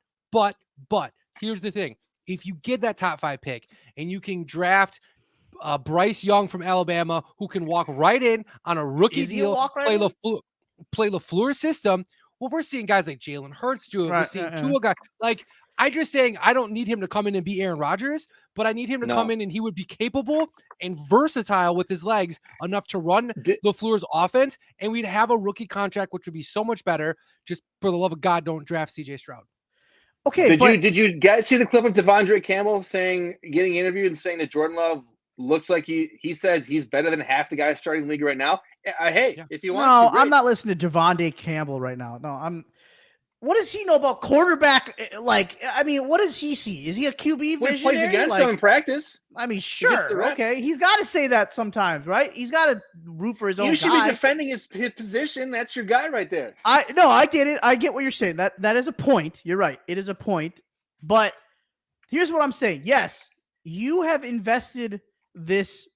S4: here's the thing. If you get that top 5 pick and you can draft Bryce Young from Alabama, who can walk right in on a rookie deal, play LaFleur's system, well, we're seeing guys like Jalen Hurts do it. We're seeing Tua guys. I'm just saying I don't need him to come in and be Aaron Rodgers, but I need him to come in and he would be capable and versatile with his legs enough to run LaFleur's offense, and we'd have a rookie contract, which would be so much better. Just for the love of God, don't draft CJ Stroud.
S1: Okay.
S3: Did you guys see the clip of Devondre Campbell getting interviewed and saying that Jordan Love looks like he said he's better than half the guys starting the league right now? If you want.
S1: No, I'm not listening to Devondre Campbell right now. No, what does he know about quarterback? What does he see? Is he a QB visionary?
S3: He plays against them in practice.
S1: I mean, sure. Okay. He's got to say that sometimes, right? He's got to root for his own guy.
S3: You should be defending his position. That's your guy right there.
S1: I get it. I get what you're saying. That is a point. You're right. It is a point. But here's what I'm saying. Yes, you have invested this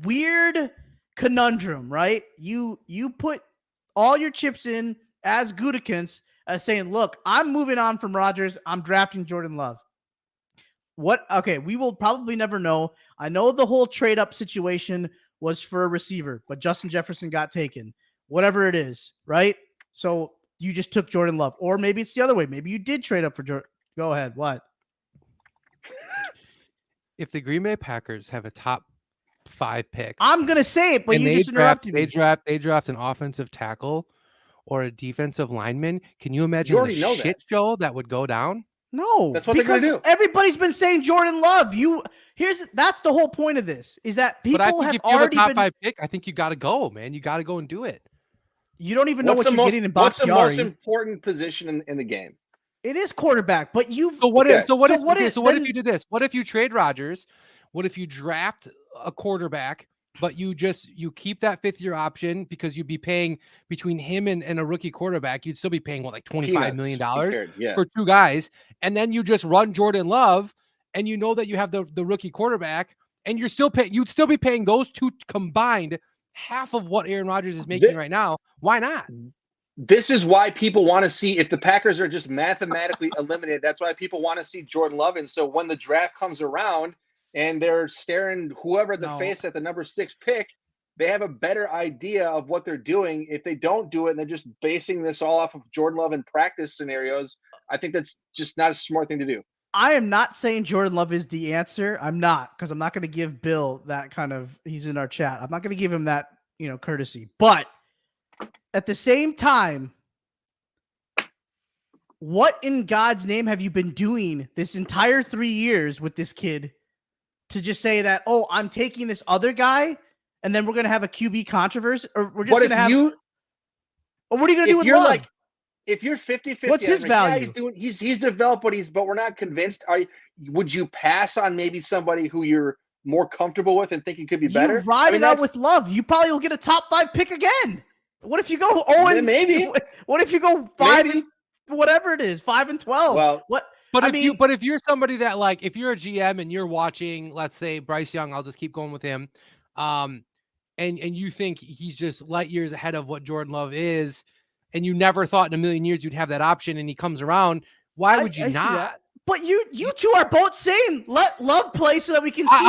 S1: weird conundrum, right? You put all your chips in as Gutekunst, saying, look, I'm moving on from Rodgers. I'm drafting Jordan Love. Okay, we will probably never know. I know the whole trade up situation was for a receiver, but Justin Jefferson got taken. Whatever it is, right? So you just took Jordan Love. Or maybe it's the other way. Maybe you did trade up for Jordan. Go ahead. What?
S4: if the Green Bay Packers have a top 5 pick,
S1: I'm gonna say it, but
S4: and
S1: you just interrupted me.
S4: they draft an offensive tackle or a defensive lineman, can you imagine
S3: already
S4: the
S3: know
S4: shit
S3: that.
S4: show that would go down?
S1: No,
S3: That's what they're
S1: because
S3: gonna do.
S1: everybody's been saying Jordan Love. That's the whole point of this, is that
S4: But I
S1: people
S4: think
S1: have
S4: if you have a
S1: already
S4: top
S1: been.
S4: 5 pick, I think you got to go, man. You got to go and do it.
S1: You don't even know what
S3: the
S1: you're
S3: most,
S1: getting in
S3: what's the most
S1: Bakhtiari.
S3: important position in the game?
S1: It is quarterback, but you've.
S4: So what
S3: Okay.
S4: if? So what
S1: So
S4: if?
S1: what
S4: If you did this? What if you trade Rodgers? What if you draft a quarterback, but you keep that 5th-year option because you'd be paying between him and a rookie quarterback, you'd still be paying like $25 million for 2 guys, and then you just run Jordan Love, and you know that you have the rookie quarterback, and you'd still be paying those 2 combined half of what Aaron Rodgers is making right now. Why not?
S3: This is why people want to see, if the Packers are just mathematically eliminated, that's why people want to see Jordan Love. And so when the draft comes around and they're staring whoever in the face at the number 6 pick, they have a better idea of what they're doing. If they don't do it and they're just basing this all off of Jordan Love in practice scenarios, I think that's just not a smart thing to do.
S1: I am not saying Jordan Love is the answer. I'm not, because I'm not going to give Bill that kind of. He's in our chat. I'm not going to give him that, courtesy. But at the same time, what in God's name have you been doing this entire 3 years with this kid to just say that, oh, I'm taking this other guy, and then we're going to have a QB controversy, or we're just going to have. Or what are you going to do with Love?
S3: If you're 50-50,
S1: what's his value?
S3: Yeah, he's developed, but we're not convinced. Would you pass on maybe somebody who you're more comfortable with and think he could be better?
S1: You ride it out with Love. You probably will get a top 5 pick again. What if you go 0 and
S3: maybe?
S1: What if you go 5 and whatever it is, 5 and 12?
S3: Well,
S1: what?
S4: But if you're somebody that, like, if you're a GM and you're watching, let's say Bryce Young, I'll just keep going with him, and you think he's just light years ahead of what Jordan Love is, and you never thought in a million years you'd have that option, and he comes around, why would you not?
S1: But you two are both saying let Love play so that we can see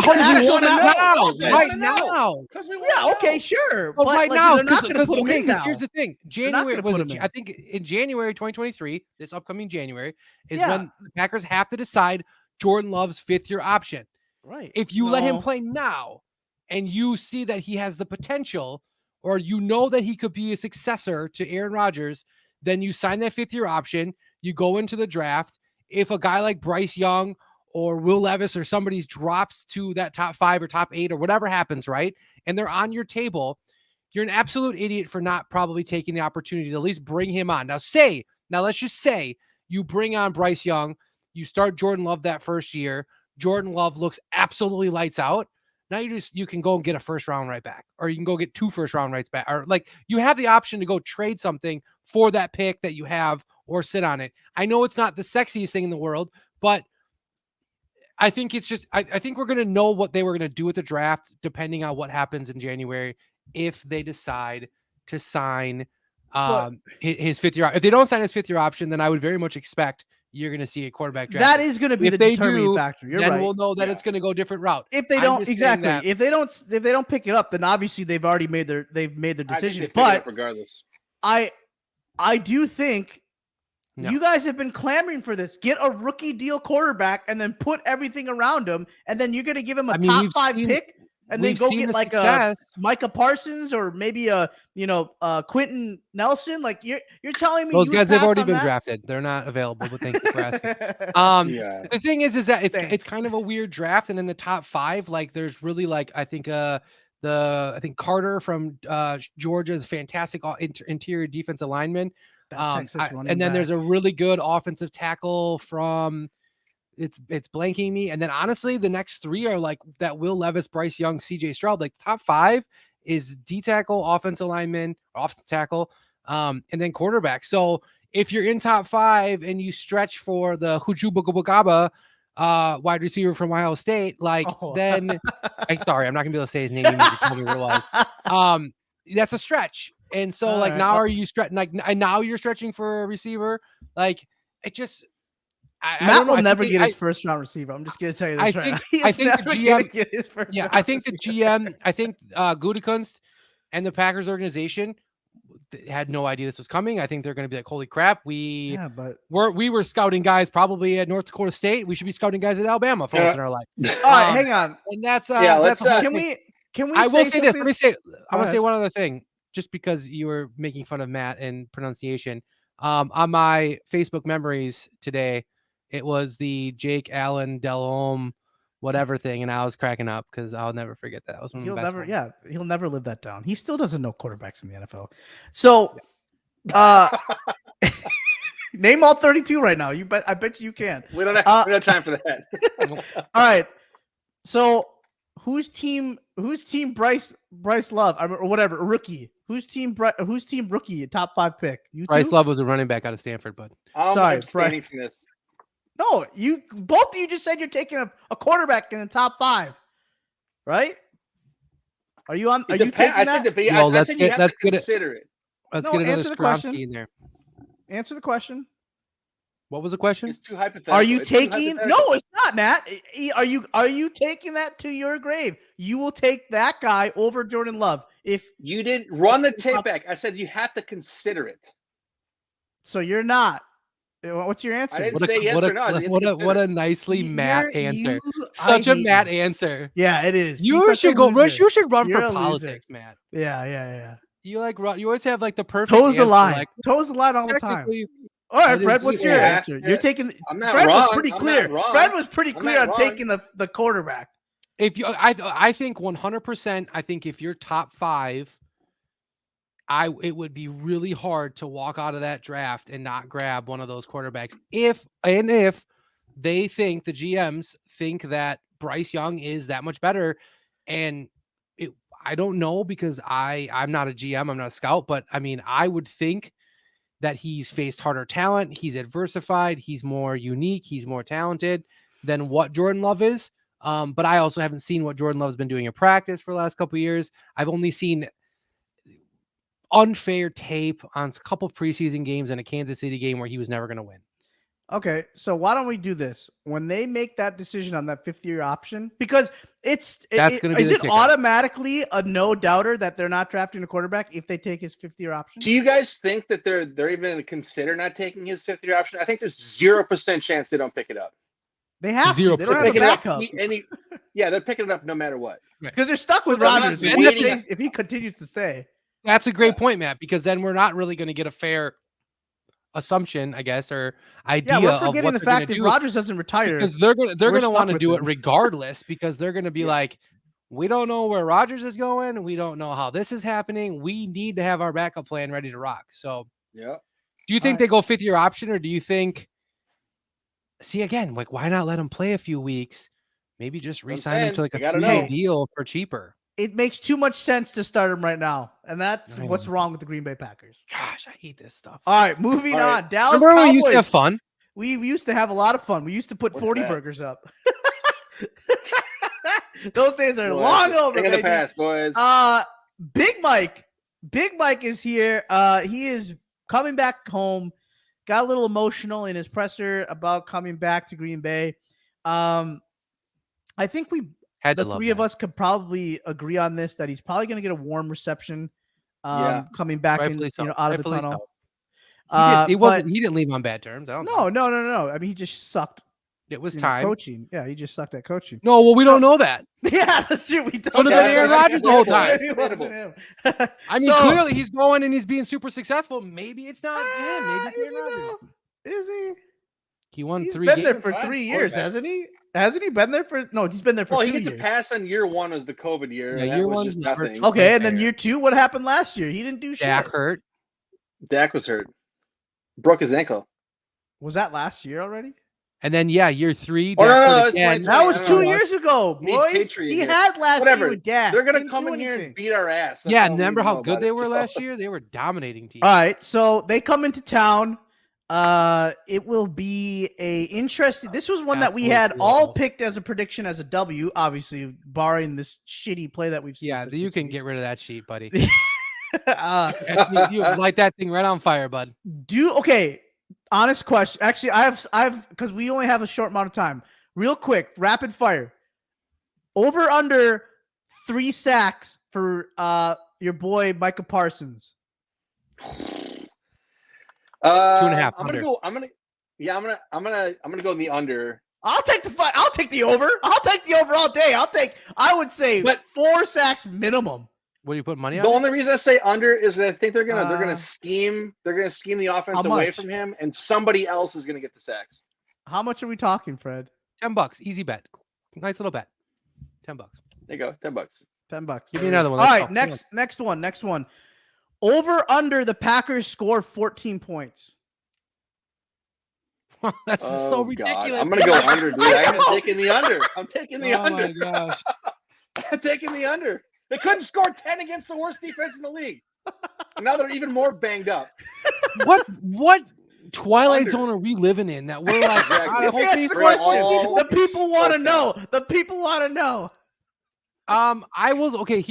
S4: right now.
S1: Yeah, okay, sure.
S4: But right now,
S1: they're not going to put him in now.
S4: Here's the thing: January I think in January 2023, this upcoming January, is when the Packers have to decide Jordan Love's 5th-year option.
S1: Right.
S4: If you let him play now, and you see that he has the potential, or you know that he could be a successor to Aaron Rodgers, then you sign that 5th-year option. You go into the draft. If a guy like Bryce Young or Will Levis or somebody drops to that top 5 or top 8 or whatever happens, right, and they're on your table, you're an absolute idiot for not probably taking the opportunity to at least bring him on. Now let's just say you bring on Bryce Young, you start Jordan Love that first year. Jordan Love looks absolutely lights out. Now you can go and get a 1st round right back, or you can go get 2 1st round rights back, or like you have the option to go trade something for that pick that you have or sit on it. I know it's not the sexiest thing in the world, but I think it's just, I think we're going to know what they were going to do with the draft, depending on what happens in January, if they decide to sign his 5th-year. If they don't sign his 5th-year option, then I would very much expect you're going to see a quarterback draft.
S1: That is going to be the determining factor. You're
S4: then
S1: right.
S4: We'll know that it's going to go a different route.
S1: If they don't, exactly. If they don't pick it up, then obviously they've already made their decision. But
S3: regardless,
S1: I do think you guys have been clamoring for this. Get a rookie deal quarterback and then put everything around him, and then you're going to give him a top 5 pick. And then go get like a Micah Parsons or maybe a Quentin Nelson. Like you're telling me
S4: those guys have already been drafted. They're not available, but thank you for asking. The thing is that it's kind of a weird draft, and in the top 5, like there's really like I think Carter from Georgia is fantastic interior defensive lineman. And then there's a really good offensive tackle from. It's blanking me. And then honestly, the next 3 are like that Will Levis, Bryce Young, CJ Stroud. Like top 5 is D tackle, offensive lineman, offensive tackle, and then quarterback. So if you're in top 5 and you stretch for the Hujubugabugaba wide receiver from Ohio State, then sorry, I'm not gonna be able to say his name. You tell me what it was. That's a stretch. And so are you stretching now you're stretching for a receiver? Like it just
S1: Matt will never get his 1st round receiver. I'm just going to tell you this right now.
S4: I think the GM, I think Gutekunst and the Packers organization had no idea this was coming. I think they're going to be like, holy crap, we
S1: but
S4: were scouting guys probably at North Dakota State. We should be scouting guys at Alabama for once in our life.
S1: all right, hang on.
S4: And that's
S3: let's,
S1: Can we?
S4: I will say this.
S1: something?
S4: Let me say. I want to
S1: ahead.
S4: say one other thing, just because you were making fun of Matt and pronunciation. On my Facebook memories today, it was the Jake Allen Delhomme whatever thing, and I was cracking up because I'll never forget that. That was one of the best ones.
S1: He'll never live that down. He still doesn't know quarterbacks in the NFL. So, name all 32 right now. I bet you can.
S3: We don't have time for that.
S1: All right. So, whose team Bryce Love or whatever rookie? Whose team rookie top 5 pick? You
S4: Bryce
S1: two?
S4: Love was a running back out of Stanford, bud.
S1: Sorry,
S3: abstaining from this.
S1: No, both of you just said you're taking a quarterback in the top 5, right? Are you on? Are you taking
S3: I
S1: that?
S3: said I said you have to consider it.
S4: Let's
S1: No,
S4: get another
S1: answer the question.
S4: Skronsky in there.
S1: Answer the question.
S4: What was the question?
S3: It's too hypothetical.
S1: Are you
S3: It's too
S1: taking?
S3: hypothetical.
S1: No, it's not, Matt. Are you taking that to your grave? You will take that guy over Jordan Love if
S3: You didn't run the tape back. I said you have to consider it.
S1: so. You're not. What's your answer?
S3: I didn't say yes or no. I said you have to consider
S4: What a
S3: it.
S4: nicely Matt answer.
S1: I
S4: Such a
S1: hate
S4: Matt
S1: you.
S4: answer.
S1: Yeah, it is. He's
S4: You
S1: such a
S4: should go.
S1: loser.
S4: You should run
S1: You're
S4: for
S1: a loser.
S4: politics, Matt.
S1: Yeah.
S4: You you always have like the perfect
S1: Toes the
S4: answer,
S1: line.
S4: like,
S1: Toes the line all the time.
S4: technically,
S1: All right,
S4: that
S1: Fred.
S4: is-
S1: What's your
S3: yeah.
S1: answer? You're taking.
S3: I'm not
S1: Fred
S3: wrong.
S1: was pretty
S3: I'm
S1: clear.
S3: not wrong.
S1: Fred was pretty
S3: I'm
S1: clear
S3: not
S1: on
S3: wrong.
S1: taking the quarterback.
S4: If you, I think 100%. I think if you're top 5, it would be really hard to walk out of that draft and not grab one of those quarterbacks. If they think the GMs think that Bryce Young is that much better, and I don't know because I'm not a GM, I'm not a scout, but I mean, I would think that he's faced harder talent, he's adversified, he's more unique, he's more talented than what Jordan Love is. But I also haven't seen what Jordan Love's been doing in practice for the last couple of years. I've only seen unfair tape on a couple preseason games and a Kansas City game where he was never going to win.
S1: Okay, so why don't we do this? When they make that decision on that 5th-year option, because is it automatically a no-doubter that they're not drafting a quarterback if they take his 5th-year option?
S3: Do you guys think that they're even going to consider not taking his 5th-year option? I think there's 0% chance they don't pick it up.
S1: They have
S4: Zero
S1: to. They don't have a
S3: Picking it up,
S1: backup
S3: yeah, they're picking it up no matter what.
S1: because they're stuck with
S3: they're not
S1: Rodgers
S3: waiting.
S1: if he continues to stay.
S4: That's a great point, Matt, because then we're not really going to get a fair assumption, I guess, or idea
S1: Yeah, we're
S4: of what
S1: forgetting the
S4: they're gonna
S1: fact if
S4: do,
S1: Rodgers doesn't retire,
S4: because they're going
S1: we're
S4: to want
S1: stuck
S4: to
S1: with
S4: do it
S1: him.
S4: regardless, because they're going to be like, we don't know where Rodgers is going, we don't know how this is happening, we need to have our backup plan ready to rock. So
S3: Yeah.
S4: do you think they go 5th-year option, or do you think, see, again, like, why not let him play a few weeks, maybe just re-sign him to like a 3-year deal for cheaper?
S1: It makes too much sense to start him right now, and that's
S4: I
S1: what's
S4: know.
S1: wrong with the Green Bay Packers.
S4: Gosh, I hate this stuff.
S1: All right, moving
S3: All right.
S1: on. Dallas
S4: Remember when
S1: Cowboys.
S4: we used to have fun?
S1: We used to have a lot of fun. We used to put
S3: What's
S1: 40
S3: that?
S1: burgers up. Those days are
S3: Boys,
S1: long over,
S3: thing of the
S1: baby.
S3: past, boys.
S1: Big Mike is here. He is coming back home. Got a little emotional in his presser about coming back to Green Bay. I think the three of us could probably agree on this, that he's probably going to get a warm reception coming back out of the tunnel.
S4: He didn't leave on bad terms. I don't know.
S1: No. I mean, he just sucked.
S4: It was time.
S1: Coaching. Yeah, he just sucked at coaching.
S4: No, well, we don't know that.
S1: Yeah, that's true. We don't
S4: Could have been Aaron Rodgers the whole time.
S1: Maybe it wasn't him.
S4: I mean, clearly he's going and he's being super successful. Maybe it's not him. Maybe it's Aaron Rodgers.
S1: Is he?
S4: He won
S1: He's
S4: 3
S1: been
S4: games.
S1: there for 3 years, hasn't he? Hasn't he been there for? No, he's been there for 2
S3: he
S1: years.
S3: gets a pass on year 1 was the COVID year.
S4: Yeah,
S3: That
S4: year
S3: was
S4: one's
S3: just
S4: never
S3: nothing.
S1: Okay, and then year 2, what happened last year? He didn't do shit.
S4: Dak hurt.
S3: Dak was hurt. Broke his ankle.
S1: Was that last year already?
S4: And then, year 3.
S3: Oh,
S4: Dak
S3: no,
S4: hurt
S3: it's
S4: again.
S3: 2020.
S1: That was
S3: I don't
S1: 2
S3: know.
S1: years ago,
S3: Need
S1: boys.
S3: Patriot
S1: He
S3: here.
S1: had last
S3: Whatever.
S1: year with Dak.
S3: They're gonna
S1: Didn't
S3: come
S1: do
S3: in here
S1: anything.
S3: and beat our ass. That's
S4: Yeah,
S3: all we
S4: remember
S3: need to
S4: how
S3: know
S4: good
S3: about
S4: they
S3: it.
S4: were last year? They were dominating teams.
S1: All right, so they come into town. It will be a interesting. This was one that we had all picked as a prediction as a W, obviously, barring this shitty play that we've seen.
S4: Yeah, you can get rid of that sheet, buddy.
S1: you
S4: You light that thing right on fire, bud.
S1: Okay. Honest question. Actually, I've because we only have a short amount of time. Real quick, rapid fire. Over under 3 sacks for your boy Micah Parsons.
S4: 2.5
S3: I'm
S4: under.
S3: gonna go in the under.
S1: I'll take the over. I'll take the over all day. I would say
S3: But
S1: 4 sacks minimum.
S4: What do you put money
S3: the
S4: on?
S3: only reason I say under is that I think they're gonna scheme the offense away from him, and somebody else is gonna get the sacks.
S1: How much are we talking, Fred?
S4: $10. Easy bet. Nice little bet. $10.
S3: There you go. $10.
S1: $10.
S4: Give me another one.
S1: All
S4: Let's
S1: right,
S4: go.
S1: next one. Over under the Packers score 14 points.
S4: That's so ridiculous.
S3: God. I'm gonna go under, dude. I'm taking the under. I'm taking the under.
S4: Oh my gosh.
S3: I'm taking the under. They couldn't score 10 against the worst defense in the league. And now they're even more banged up.
S4: What Twilight Zone are we living in that we're like?
S1: The people want to know. The people want to know.
S4: I will. Okay,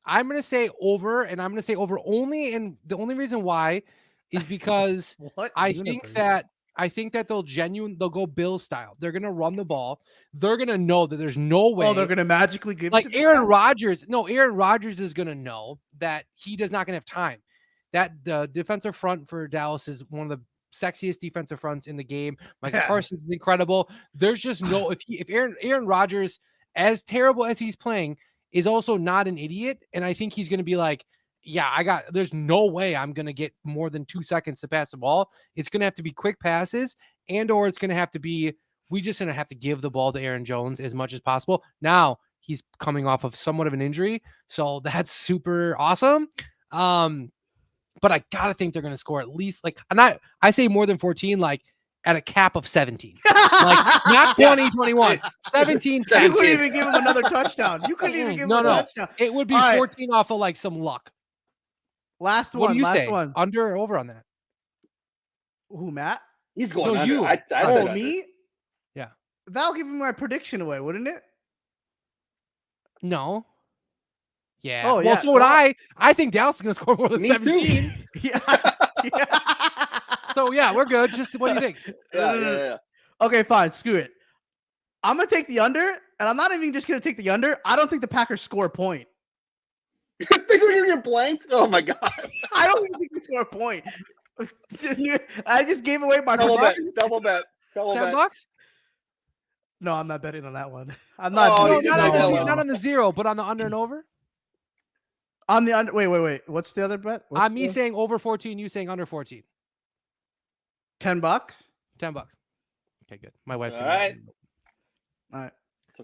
S4: I'm gonna say over, and I'm gonna say over only, and the only reason why is because I think that they'll go Bill style. They're gonna run the ball. They're gonna know that there's no way.
S1: Oh, they're gonna magically give
S4: like
S1: it to
S4: Aaron Rodgers. No, Aaron Rodgers is gonna know that he does not gonna have time. That the defensive front for Dallas is one of the sexiest defensive fronts in the game. Michael Parsons is incredible. There's just no if Aaron Rodgers, as terrible as he's playing, is also not an idiot, and I think he's gonna be like, yeah, there's no way I'm going to get more than 2 seconds to pass the ball. It's going to have to be quick passes, or it's going to have to be, we just going to have to give the ball to Aaron Jones as much as possible. Now he's coming off of somewhat of an injury, so that's super awesome. But I got to think they're going to score at least I say more than 14, like at a cap of 17, like not 20, 21, 17.
S1: You couldn't even give him another touchdown. You couldn't even give him a touchdown.
S4: It would be 14 off of like some luck.
S1: Last
S4: what
S1: one.
S4: Do you
S1: last
S4: say?
S1: one.
S4: Under or over on that?
S1: Who, Matt?
S3: He's going
S4: no,
S3: under.
S4: you.
S3: I said
S1: me?
S3: Under.
S4: Yeah.
S1: That'll give me my prediction away, wouldn't it?
S4: No. Yeah.
S1: Oh, yeah.
S4: Well, so would I. I think Dallas is going to score more than 17.
S1: Yeah.
S4: So, yeah, we're good. Just what do you think?
S3: Yeah.
S1: Okay, fine. Screw it. I'm going to take the under, and I'm not even just going to take the under. I don't think the Packers score a point.
S3: You think we're going to get blanked? Oh, my God.
S1: I don't even think they score a point. I just gave away my
S3: double
S1: prediction.
S3: bet.
S4: $10?
S1: No, I'm not betting on that one. I'm not.
S4: Not on the zero, but on the under and over.
S1: On the under. Wait. What's the other bet?
S4: Me saying over 14. You saying under 14.
S1: $10.
S4: $10. Okay, good. My wife's
S3: all right.
S1: Okay.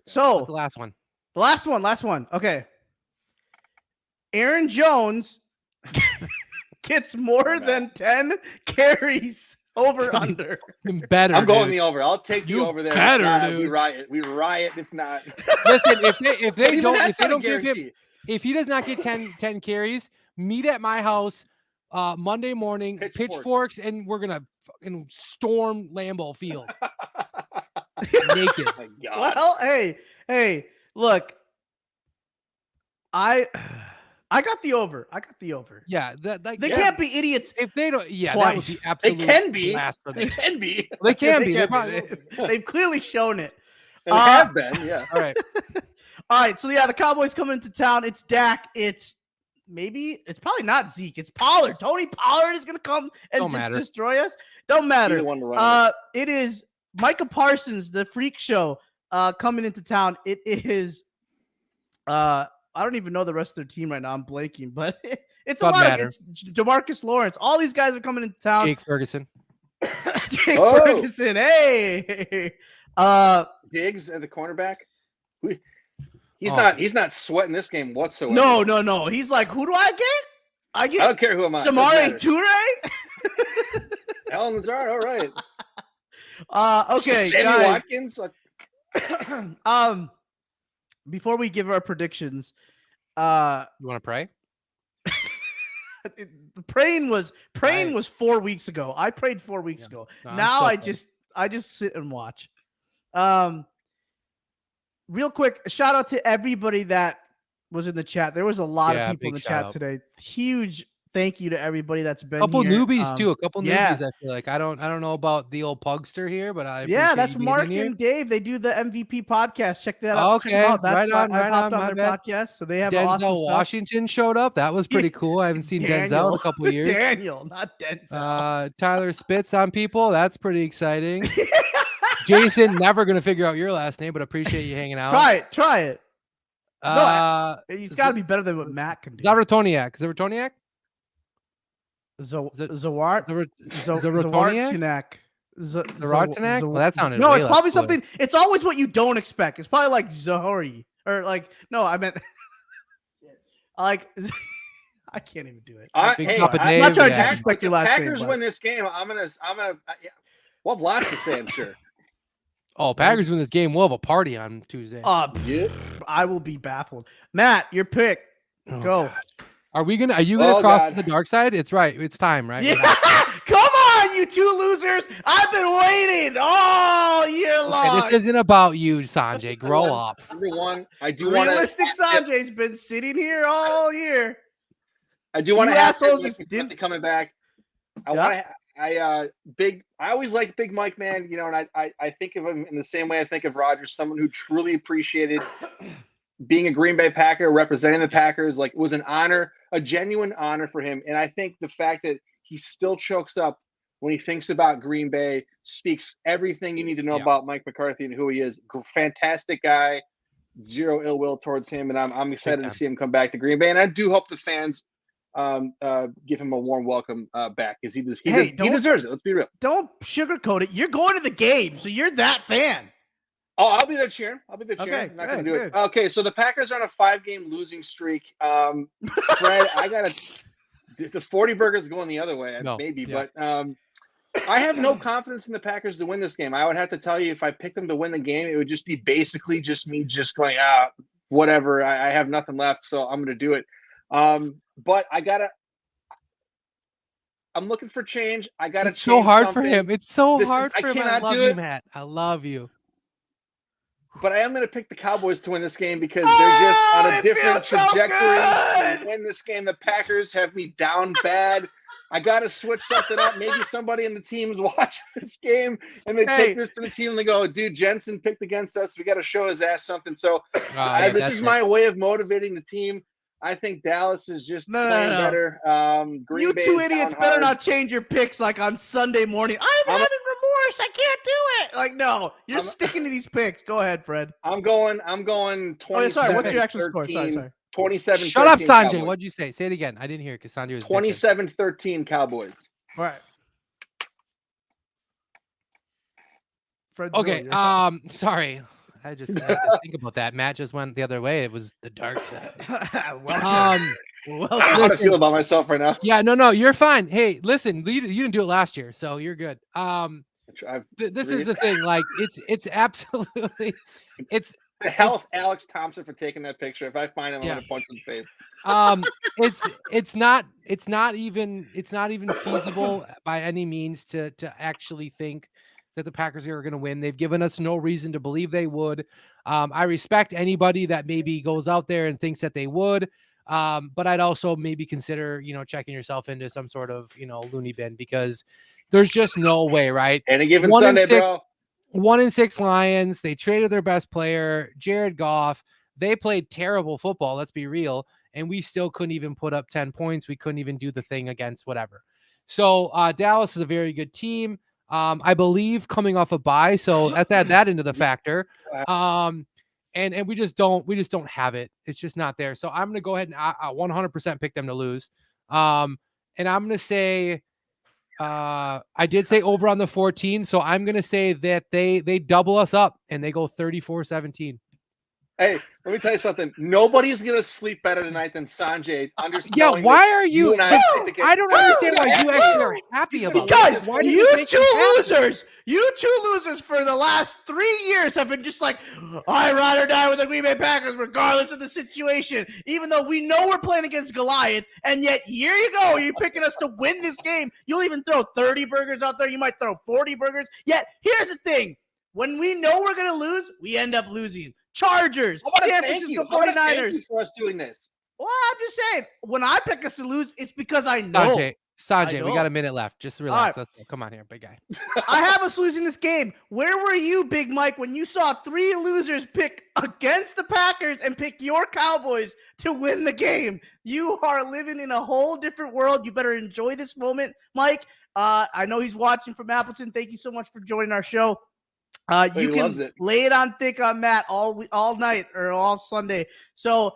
S4: So what's the last one.
S1: The last one. Okay. Aaron Jones gets more than 10 carries over under.
S4: Better.
S3: I'm going the over. I'll take you over there.
S4: Better, dude.
S3: We riot if not.
S4: Listen, if they don't give
S3: guarantee.
S4: him, if he does not get 10 carries, meet at my house Monday morning, pitchforks, and we're gonna fucking storm Lambeau Field naked.
S3: Oh my God.
S1: Well, hey, look, I got the over.
S4: Yeah,
S1: they can't be idiots.
S4: If they don't, yeah,
S1: twice.
S4: that would be absolutely.
S3: They can be.
S4: blasphemy.
S3: They can be.
S4: They can be.
S1: They've clearly shown it.
S3: They have been. Yeah.
S4: All right.
S1: All right. So yeah, the Cowboys coming into town. It's Dak. It's probably not Zeke. It's Pollard. Tony Pollard is gonna come and destroy us. Don't matter. It is Micah Parsons, the freak show, coming into town. It is. I don't even know the rest of their team right now. I'm blanking, but it's a lot. It's DeMarcus Lawrence. All these guys are coming into town.
S4: Jake Ferguson.
S1: Ferguson. Hey.
S3: Diggs at the cornerback. He's not sweating this game whatsoever.
S1: No. He's like, who do I get? I
S3: don't care who I'm on.
S1: Samari Toure.
S3: Alan Lazard. All right.
S1: Okay,
S3: Sammy
S1: guys.
S3: Watkins.
S1: Before we give our predictions,
S4: you want to pray?
S1: The praying was 4 weeks ago. I prayed 4 weeks ago. No, now I just sit and watch. Real quick, shout out to everybody that was in the chat. There was a lot of people in the chat today. Huge Thank you to everybody that's been
S4: Couple
S1: here.
S4: newbies too. A couple
S1: yeah.
S4: newbies. I feel like I don't know about the old pugster here, but I
S1: Yeah,
S4: appreciate
S1: that's
S4: you being
S1: Mark
S4: in here.
S1: and Dave. They do the MVP podcast. Check that out. Check them
S4: Okay,
S1: out. That's
S4: right on,
S1: I've
S4: right
S1: hopped
S4: on.
S1: on
S4: My
S1: their
S4: bad.
S1: podcast, so they have awesome
S4: Denzel
S1: stuff.
S4: Washington showed up. That was pretty cool. I haven't seen Denzel in a couple of years.
S1: Daniel, not Denzel.
S4: Tyler spits on people. That's pretty exciting. Jason, never gonna figure out your last name, but appreciate you hanging out.
S1: Try it. No, he's got to be better than what Matt can do.
S4: Zaratoniak.
S1: Zawartinak.
S4: Well, that sounded
S1: no,
S4: way
S1: it's
S4: less
S1: probably
S4: cool.
S1: something. It's always what you don't expect. It's probably like Zahori or like no, I meant like I can't even do it.
S3: I'm
S1: not trying to disrespect your last name.
S3: Packers win this game. I'm gonna. We'll have lots to say, I'm sure.
S4: Oh, Packers win this game. We'll have a party on Tuesday.
S1: I will be baffled. Matt, your pick. Go.
S4: God. Are you gonna cross to the dark side? It's right. It's time, right?
S1: Yeah. Come on, you two losers. I've been waiting all year long.
S4: This isn't about you, Sanjay. Grow up.
S3: Number one, I do
S1: Realistic Sanjay's been sitting here all year.
S3: I do want to
S1: You
S3: have
S1: assholes just didn't
S3: coming back. I always like Big Mike, man. You know, and I think of him in the same way I think of Rodgers, someone who truly appreciated being a Green Bay Packer, representing the Packers. Like, it was an honor, a genuine honor for him. And I think the fact that he still chokes up when he thinks about Green Bay speaks everything you need to know about Mike McCarthy and who he is. Fantastic guy, zero ill will towards him, and I'm excited to see him come back to Green Bay. And I do hope the fans give him a warm welcome back, because he deserves it. Let's be real.
S1: Don't sugarcoat it. You're going to the game, so you're that fan.
S3: Oh, I'll be there cheering.
S1: Okay,
S3: I'm not going to do it. Okay, so the Packers are on a 5-game losing streak. Fred, the 40 burgers going the other way, maybe, but I have no confidence in the Packers to win this game. I would have to tell you, if I picked them to win the game, it would just be basically just me just going, whatever. I have nothing left, so I'm going to do it. But I'm looking for change.
S4: It's so hard for him. It's so hard for him. I love you, Matt. I love you.
S3: But I am going to pick the Cowboys to win this game, because they're just on a different trajectory. To win this game, the Packers have me down bad. I got to switch something up. Maybe somebody in the team's watching this game and they take this to the team and they go, dude, Jensen picked against us. We got to show his ass something. So this is my way of motivating the team. I think Dallas is just playing better.
S1: You two idiots better not change your picks like on Sunday morning. I'm having remorse. I can't do it. Like, no, you're sticking to these picks. Go ahead, Fred. I'm going 27. Sorry, what's your actual score? Sorry.
S3: 27.
S4: Shut up, Sanjay. Cowboys. What'd you say? Say it again. I didn't hear it because Sanjay was
S3: 27-13 Cowboys.
S1: All right. Fred's
S4: okay. Sorry. I just had to think about that. Matt just went the other way. It was the dark side.
S3: How do I feel about myself right now?
S4: Yeah, no, you're fine. Hey, listen, you didn't do it last year, so you're good. This is the thing. Like, it's absolutely, it's
S3: the hell of Alex Thompson for taking that picture. If I find him, I'm gonna punch him in the face.
S4: It's not even feasible by any means to actually think that the Packers are going to win. They've given us no reason to believe they would. I respect anybody that maybe goes out there and thinks that they would. But I'd also maybe consider, checking yourself into some sort of, loony bin, because there's just no way, right?
S3: Any given Sunday, bro.
S4: 1-6 Lions. They traded their best player, Jared Goff. They played terrible football. Let's be real. And we still couldn't even put up 10 points. We couldn't even do the thing against whatever. So Dallas is a very good team. I believe coming off a bye, so let's add that into the factor. And we just don't have it. It's just not there. So I'm going to go ahead and 100% pick them to lose. And I'm going to say, I did say over on the 14. So I'm going to say that they double us up and they go 34-17.
S3: Hey, let me tell you something. Nobody's going to sleep better tonight than Sanjay.
S4: Yeah, why are you? I don't understand why you actually are happy about
S1: it. Because you two losers for the last 3 years have been just like, I ride or die with the Green Bay Packers regardless of the situation, even though we know we're playing against Goliath, and yet here you go, you're picking us to win this game. You'll even throw 30 burgers out there. You might throw 40 burgers. Yet, here's the thing. When we know we're going to lose, we end up losing. Chargers, San Francisco 49ers.
S3: For us doing this.
S1: Well, I'm just saying, when I pick us to lose, it's because I know.
S4: Sanjay, we
S1: know.
S4: got a minute left. Just relax.
S1: Right.
S4: Let's go. Come on here, big guy.
S1: I have us losing this game. Where were you, Big Mike, when you saw 3 losers pick against the Packers and pick your Cowboys to win the game? You are living in a whole different world. You better enjoy this moment, Mike. I know he's watching from Appleton. Thank you so much for joining our show. You can lay it on thick on Matt all night or all Sunday. So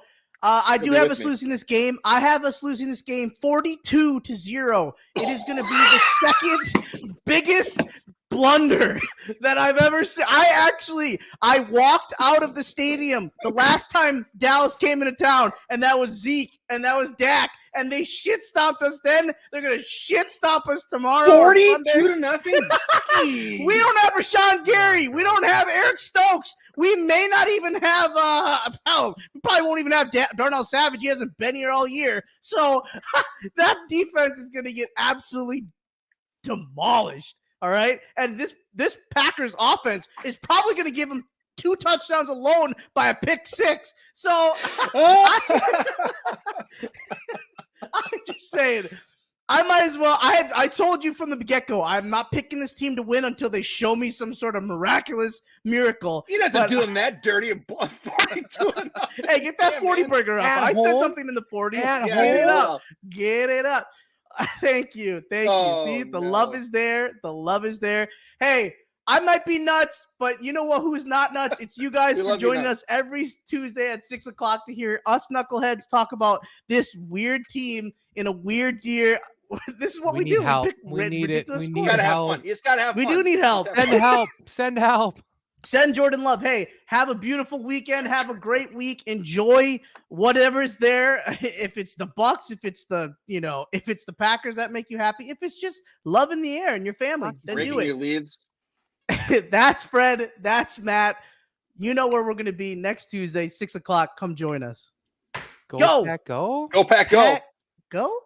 S1: I do have us losing this game. I have us losing this game 42-0. It is going to be the second biggest blunder that I've ever seen. I walked out of the stadium the last time Dallas came into town, and that was Zeke, and that was Dak, and they shit stomped us then. They're going to shit stomp us tomorrow.
S3: 42-0.
S1: We don't have Rashawn Gary. We don't have Eric Stokes. We may not even have we probably won't even have Darnell Savage. He hasn't been here all year. So that defense is going to get absolutely demolished. All right. And this Packers offense is probably going to give them 2 touchdowns alone by a pick 6. So I'm just saying, I might as well. I told you from the get-go, I'm not picking this team to win until they show me some sort of miraculous miracle.
S3: You don't have to do them that dirty.
S1: Hey, get that 40 burger up. I said something in the 40s. Get it up. Get it up. Thank you. See, the love is there. The love is there. Hey, I might be nuts, but you know what? Who's not nuts? It's you guys for joining us every Tuesday at 6 o'clock to hear us knuckleheads talk about this weird team in a weird year. This is what we do.
S4: Help.
S1: We pick
S4: we need it. We need
S3: gotta
S4: help.
S3: have fun. You just gotta have fun.
S1: We do need help.
S4: Send help. Send help.
S1: Send Jordan love. Hey, have a beautiful weekend. Have a great week. Enjoy whatever's there. If it's the Bucks, if it's the Packers that make you happy, if it's just love in the air and your family, then do it.
S3: Your leaves.
S1: That's Fred. That's Matt. You know where we're going to be next Tuesday, 6 o'clock. Come join us.
S4: Go. Pack, go.
S3: Go Pack, go.
S1: Go.